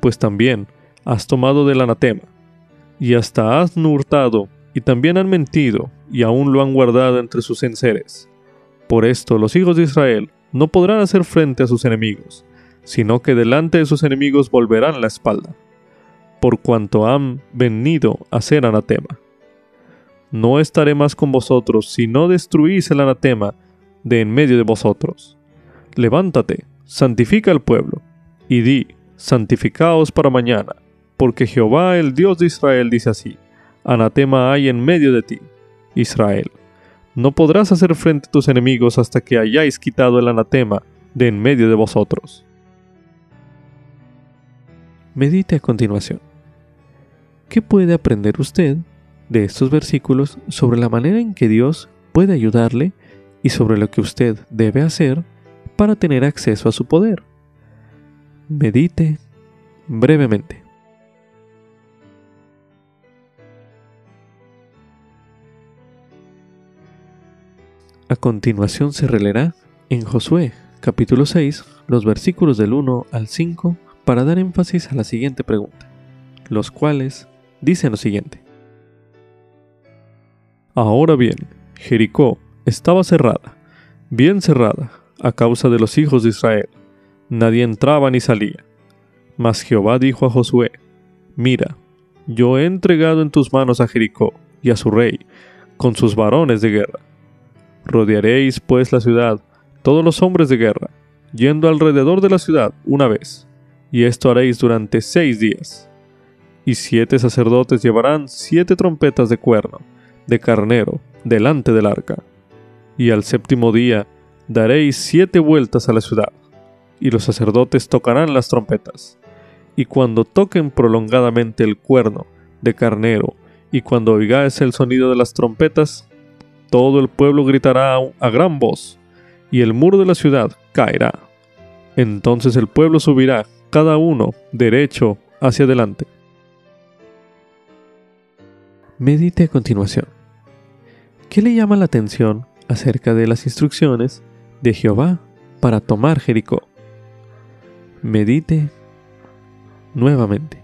pues también has tomado del anatema, y hasta has hurtado, y también han mentido, y aún lo han guardado entre sus enseres. Por esto los hijos de Israel no podrán hacer frente a sus enemigos, sino que delante de sus enemigos volverán la espalda, por cuanto han venido a ser anatema. No estaré más con vosotros si no destruís el anatema de en medio de vosotros. Levántate, santifica al pueblo, y di, santificaos para mañana, porque Jehová el Dios de Israel dice así, anatema hay en medio de ti, Israel. No podrás hacer frente a tus enemigos hasta que hayáis quitado el anatema de en medio de vosotros. Medite a continuación. ¿Qué puede aprender usted de estos versículos sobre la manera en que Dios puede ayudarle y sobre lo que usted debe hacer para tener acceso a su poder? Medite brevemente. A continuación se releerá en Josué, capítulo 6, los versículos del 1 al 5 para dar énfasis a la siguiente pregunta, los cuales dicen lo siguiente. Ahora bien, Jericó estaba cerrada, bien cerrada, a causa de los hijos de Israel. Nadie entraba ni salía. Mas Jehová dijo a Josué, mira, yo he entregado en tus manos a Jericó y a su rey, con sus varones de guerra. Rodearéis pues la ciudad, todos los hombres de guerra, yendo alrededor de la ciudad una vez, y esto haréis durante 6 días. Y 7 sacerdotes llevarán 7 trompetas de cuerno, de carnero, delante del arca. Y al 7º día daréis 7 vueltas a la ciudad, y los sacerdotes tocarán las trompetas. Y cuando toquen prolongadamente el cuerno de carnero, y cuando oigáis el sonido de las trompetas, todo el pueblo gritará a gran voz, y el muro de la ciudad caerá. Entonces el pueblo subirá, cada uno derecho hacia adelante. Medite a continuación. ¿Qué le llama la atención acerca de las instrucciones de Jehová para tomar Jericó? Medite nuevamente.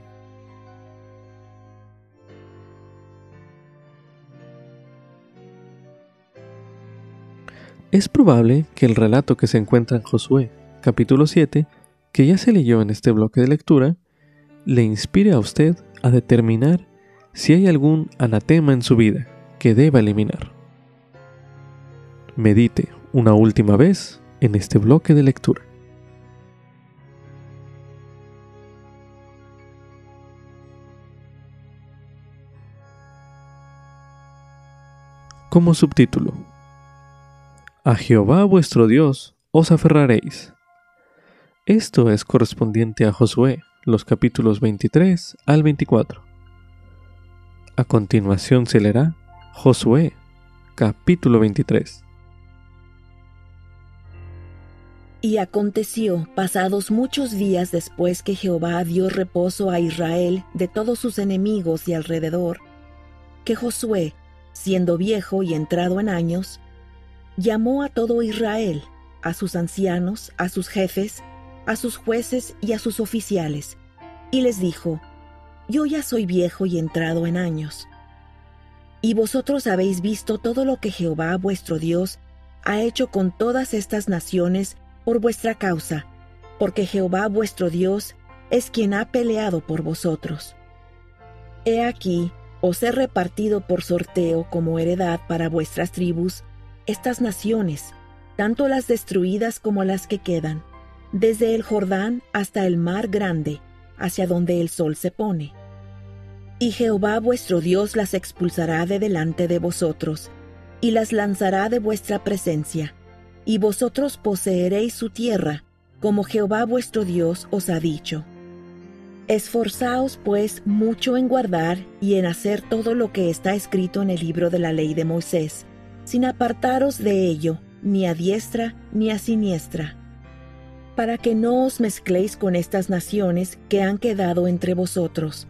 Es probable que el relato que se encuentra en Josué, capítulo 7, que ya se leyó en este bloque de lectura, le inspire a usted a determinar si hay algún anatema en su vida que deba eliminar. Medite una última vez en este bloque de lectura. Como subtítulo: A Jehová vuestro Dios os aferraréis. Esto es correspondiente a Josué, los capítulos 23 al 24. A continuación se leerá Josué, capítulo 23. Y aconteció, pasados muchos días después que Jehová dio reposo a Israel de todos sus enemigos de alrededor, que Josué, siendo viejo y entrado en años, llamó a todo Israel, a sus ancianos, a sus jefes, a sus jueces y a sus oficiales, y les dijo: Yo ya soy viejo y entrado en años. Y vosotros habéis visto todo lo que Jehová vuestro Dios ha hecho con todas estas naciones por vuestra causa, porque Jehová vuestro Dios es quien ha peleado por vosotros. He aquí, os he repartido por sorteo como heredad para vuestras tribus estas naciones, tanto las destruidas como las que quedan, desde el Jordán hasta el mar grande, hacia donde el sol se pone. Y Jehová vuestro Dios las expulsará de delante de vosotros, y las lanzará de vuestra presencia, y vosotros poseeréis su tierra, como Jehová vuestro Dios os ha dicho. Esforzaos pues mucho en guardar y en hacer todo lo que está escrito en el libro de la ley de Moisés, sin apartaros de ello, ni a diestra ni a siniestra, para que no os mezcléis con estas naciones que han quedado entre vosotros,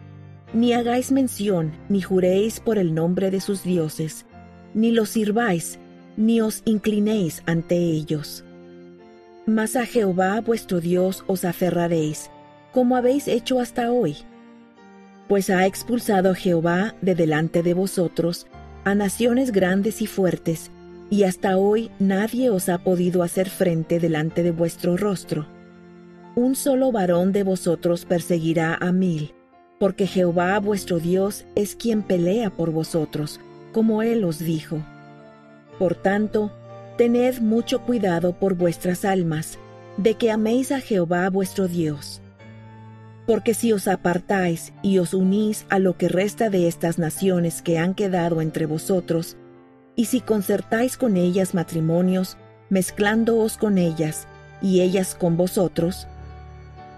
ni hagáis mención, ni juréis por el nombre de sus dioses, ni los sirváis, ni os inclinéis ante ellos. Mas a Jehová vuestro Dios os aferraréis, como habéis hecho hasta hoy. Pues ha expulsado Jehová de delante de vosotros a naciones grandes y fuertes, y hasta hoy nadie os ha podido hacer frente delante de vuestro rostro. Un solo varón de vosotros perseguirá a 1000, porque Jehová vuestro Dios es quien pelea por vosotros, como él os dijo. Por tanto, tened mucho cuidado por vuestras almas, de que améis a Jehová vuestro Dios. Porque si os apartáis y os unís a lo que resta de estas naciones que han quedado entre vosotros, y si concertáis con ellas matrimonios, mezclándoos con ellas, y ellas con vosotros,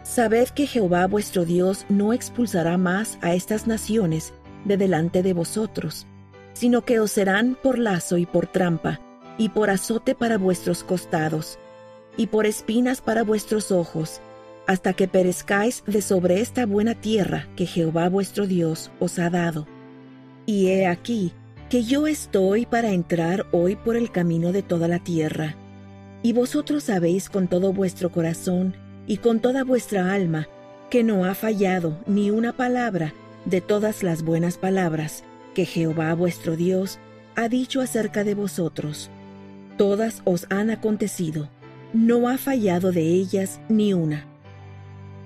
sabed que Jehová vuestro Dios no expulsará más a estas naciones de delante de vosotros, sino que os serán por lazo y por trampa, y por azote para vuestros costados, y por espinas para vuestros ojos, hasta que perezcáis de sobre esta buena tierra que Jehová vuestro Dios os ha dado. Y he aquí que yo estoy para entrar hoy por el camino de toda la tierra, y vosotros sabéis con todo vuestro corazón y con toda vuestra alma que no ha fallado ni una palabra de todas las buenas palabras que Jehová vuestro Dios ha dicho acerca de vosotros. Todas os han acontecido, no ha fallado de ellas ni una.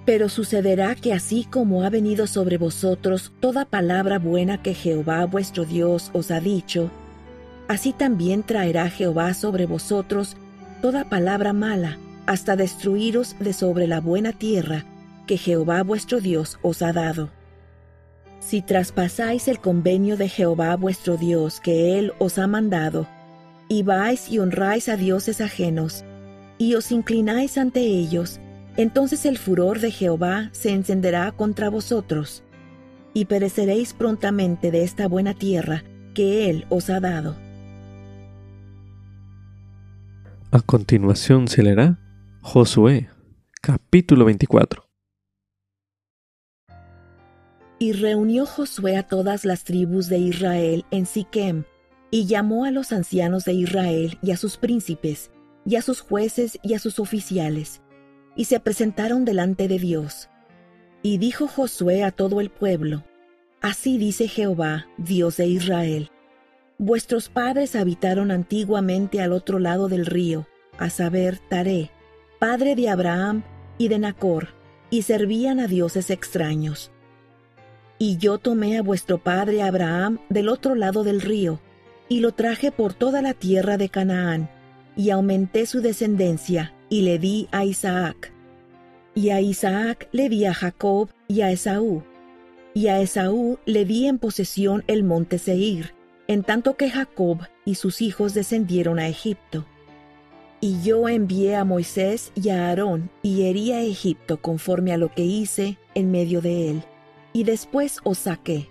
Pero sucederá que así como ha venido sobre vosotros toda palabra buena que Jehová vuestro Dios os ha dicho, así también traerá Jehová sobre vosotros toda palabra mala, hasta destruiros de sobre la buena tierra que Jehová vuestro Dios os ha dado. Si traspasáis el convenio de Jehová vuestro Dios que él os ha mandado, y vais y honráis a dioses ajenos, y os inclináis ante ellos, entonces el furor de Jehová se encenderá contra vosotros, y pereceréis prontamente de esta buena tierra que él os ha dado. A continuación se leerá Josué, capítulo 24. Y reunió Josué a todas las tribus de Israel en Siquem, y llamó a los ancianos de Israel y a sus príncipes, y a sus jueces y a sus oficiales, y se presentaron delante de Dios. Y dijo Josué a todo el pueblo: Así dice Jehová, Dios de Israel: Vuestros padres habitaron antiguamente al otro lado del río, a saber, Taré, padre de Abraham y de Nacor, y servían a dioses extraños. Y yo tomé a vuestro padre Abraham del otro lado del río, y lo traje por toda la tierra de Canaán, y aumenté su descendencia, y le di a Isaac. Y a Isaac le di a Jacob y a Esaú. Y a Esaú le di en posesión el monte Seir, en tanto que Jacob y sus hijos descendieron a Egipto. Y yo envié a Moisés y a Aarón, y herí a Egipto conforme a lo que hice en medio de él, y después os saqué.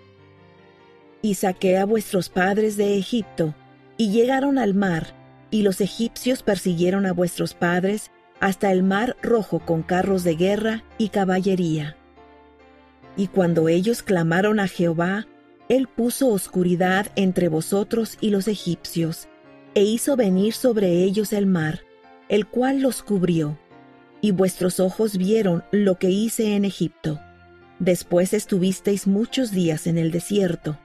Y saqué a vuestros padres de Egipto, y llegaron al mar, y los egipcios persiguieron a vuestros padres hasta el mar Rojo con carros de guerra y caballería. Y cuando ellos clamaron a Jehová, él puso oscuridad entre vosotros y los egipcios, e hizo venir sobre ellos el mar, el cual los cubrió, y vuestros ojos vieron lo que hice en Egipto. Después estuvisteis muchos días en el desierto.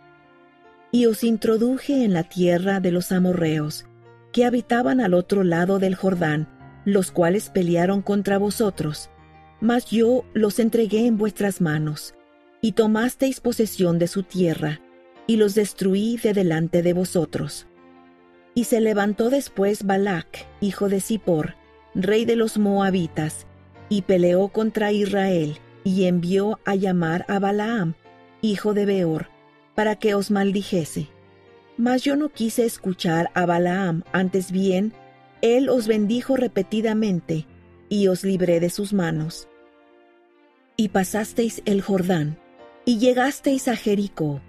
Y os introduje en la tierra de los amorreos, que habitaban al otro lado del Jordán, los cuales pelearon contra vosotros, mas yo los entregué en vuestras manos, y tomasteis posesión de su tierra, y los destruí de delante de vosotros. Y se levantó después Balac, hijo de Zippor, rey de los moabitas, y peleó contra Israel, y envió a llamar a Balaam, hijo de Beor, para que os maldijese. Mas yo no quise escuchar a Balaam, antes bien, él os bendijo repetidamente, y os libré de sus manos. Y pasasteis el Jordán, y llegasteis a Jericó,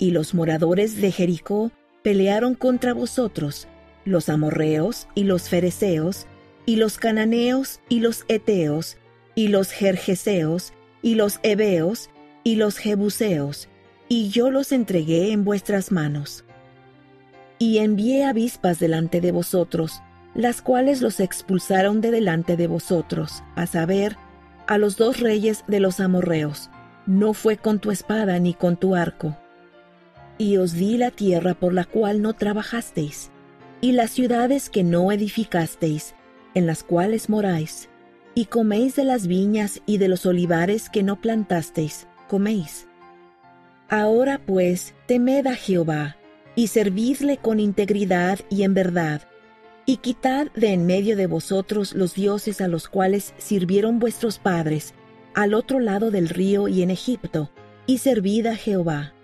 y los moradores de Jericó pelearon contra vosotros, los amorreos y los fereceos, y los cananeos y los heteos, y los gergeseos, y los heveos, y los jebuseos, y yo los entregué en vuestras manos. Y envié avispas delante de vosotros, las cuales los expulsaron de delante de vosotros, a saber, a los 2 reyes de los amorreos. No fue con tu espada ni con tu arco. Y os di la tierra por la cual no trabajasteis, y las ciudades que no edificasteis, en las cuales moráis, y coméis de las viñas y de los olivares que no plantasteis, coméis. Ahora pues, temed a Jehová, y servidle con integridad y en verdad, y quitad de en medio de vosotros los dioses a los cuales sirvieron vuestros padres, al otro lado del río y en Egipto, y servid a Jehová.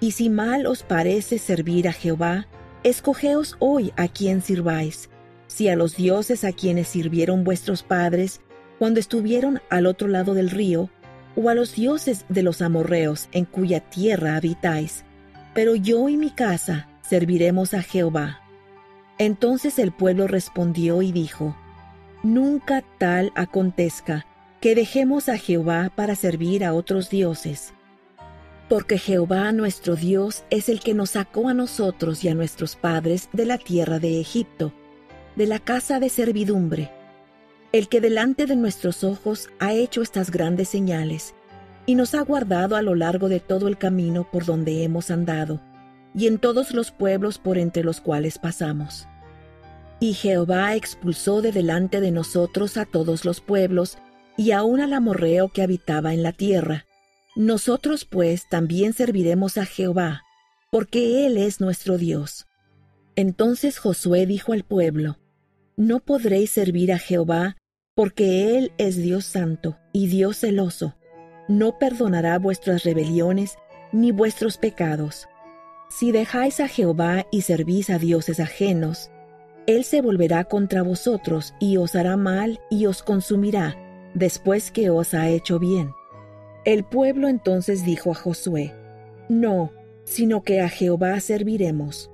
Y si mal os parece servir a Jehová, escogeos hoy a quién sirváis, si a los dioses a quienes sirvieron vuestros padres cuando estuvieron al otro lado del río, o a los dioses de los amorreos en cuya tierra habitáis, pero yo y mi casa serviremos a Jehová. Entonces el pueblo respondió y dijo: Nunca tal acontezca que dejemos a Jehová para servir a otros dioses. Porque Jehová nuestro Dios es el que nos sacó a nosotros y a nuestros padres de la tierra de Egipto, de la casa de servidumbre, el que delante de nuestros ojos ha hecho estas grandes señales, y nos ha guardado a lo largo de todo el camino por donde hemos andado, y en todos los pueblos por entre los cuales pasamos. Y Jehová expulsó de delante de nosotros a todos los pueblos, y aun al amorreo que habitaba en la tierra. Nosotros pues también serviremos a Jehová, porque Él es nuestro Dios. Entonces Josué dijo al pueblo: No podréis servir a Jehová, porque Él es Dios santo y Dios celoso. No perdonará vuestras rebeliones ni vuestros pecados. Si dejáis a Jehová y servís a dioses ajenos, Él se volverá contra vosotros y os hará mal y os consumirá, después que os ha hecho bien. El pueblo entonces dijo a Josué: No, sino que a Jehová serviremos.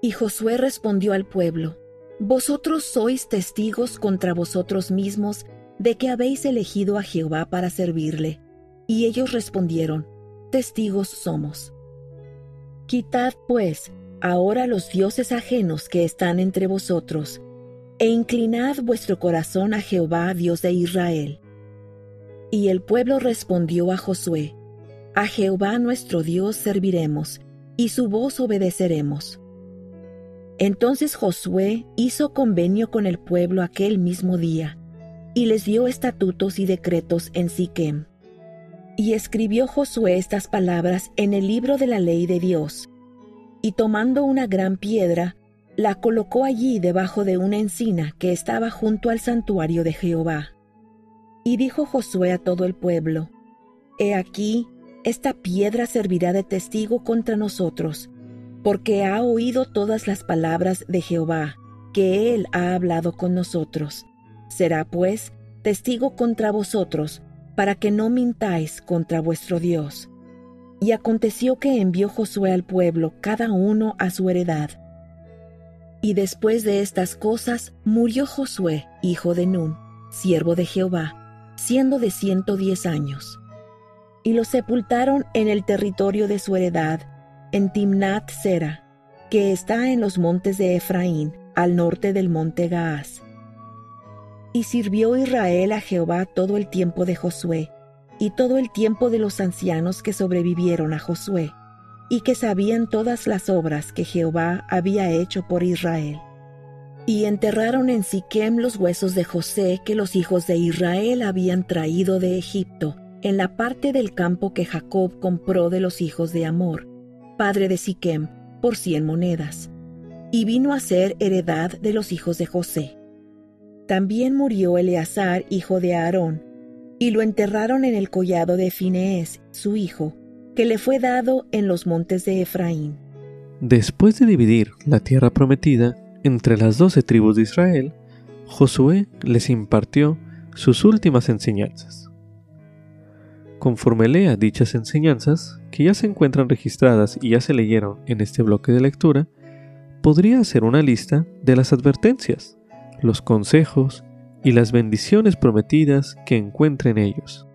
Y Josué respondió al pueblo: Vosotros sois testigos contra vosotros mismos de que habéis elegido a Jehová para servirle. Y ellos respondieron: Testigos somos. Quitad, pues, ahora los dioses ajenos que están entre vosotros, e inclinad vuestro corazón a Jehová, Dios de Israel. Y el pueblo respondió a Josué: A Jehová nuestro Dios serviremos, y su voz obedeceremos. Entonces Josué hizo convenio con el pueblo aquel mismo día, y les dio estatutos y decretos en Siquem. Y escribió Josué estas palabras en el libro de la ley de Dios, y tomando una gran piedra, la colocó allí debajo de una encina que estaba junto al santuario de Jehová. Y dijo Josué a todo el pueblo: He aquí, esta piedra servirá de testigo contra nosotros, porque ha oído todas las palabras de Jehová, que Él ha hablado con nosotros. Será pues testigo contra vosotros, para que no mintáis contra vuestro Dios. Y aconteció que envió Josué al pueblo, cada uno a su heredad. Y después de estas cosas murió Josué, hijo de Nun, siervo de Jehová, siendo de 110 años. Y lo sepultaron en el territorio de su heredad, en Timnat Sera, que está en los montes de Efraín, al norte del monte Gaas. Y sirvió Israel a Jehová todo el tiempo de Josué, y todo el tiempo de los ancianos que sobrevivieron a Josué, y que sabían todas las obras que Jehová había hecho por Israel. Y enterraron en Siquem los huesos de José que los hijos de Israel habían traído de Egipto, en la parte del campo que Jacob compró de los hijos de Amor, padre de Siquem, por 100 monedas, y vino a ser heredad de los hijos de José. También murió Eleazar, hijo de Aarón, y lo enterraron en el collado de Finees, su hijo, que le fue dado en los montes de Efraín. Después de dividir la tierra prometida entre las 12 tribus de Israel, Josué les impartió sus últimas enseñanzas. Conforme lea dichas enseñanzas, que ya se encuentran registradas y ya se leyeron en este bloque de lectura, podría hacer una lista de las advertencias, los consejos y las bendiciones prometidas que encuentre en ellos.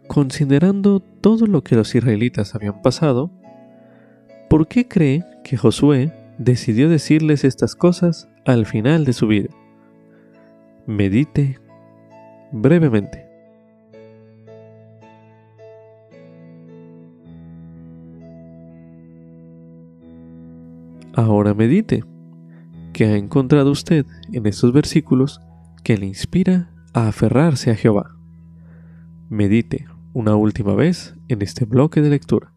Considerando todo lo que los israelitas habían pasado, ¿por qué cree que Josué decidió decirles estas cosas al final de su vida? Medite brevemente. Ahora medite. ¿Qué ha encontrado usted en estos versículos que le inspira a aferrarse a Jehová? Medite una última vez en este bloque de lectura.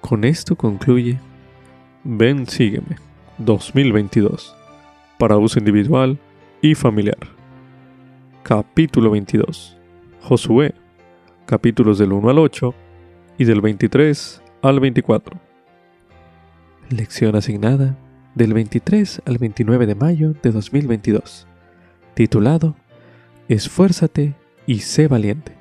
Con esto concluye Ven, sígueme 2022 para uso individual y familiar. Capítulo 22. Josué, capítulos del 1 al 8 y del 23 al 24. Lección asignada del 23 al 29 de mayo de 2022, titulado Esfuérzate y sé valiente.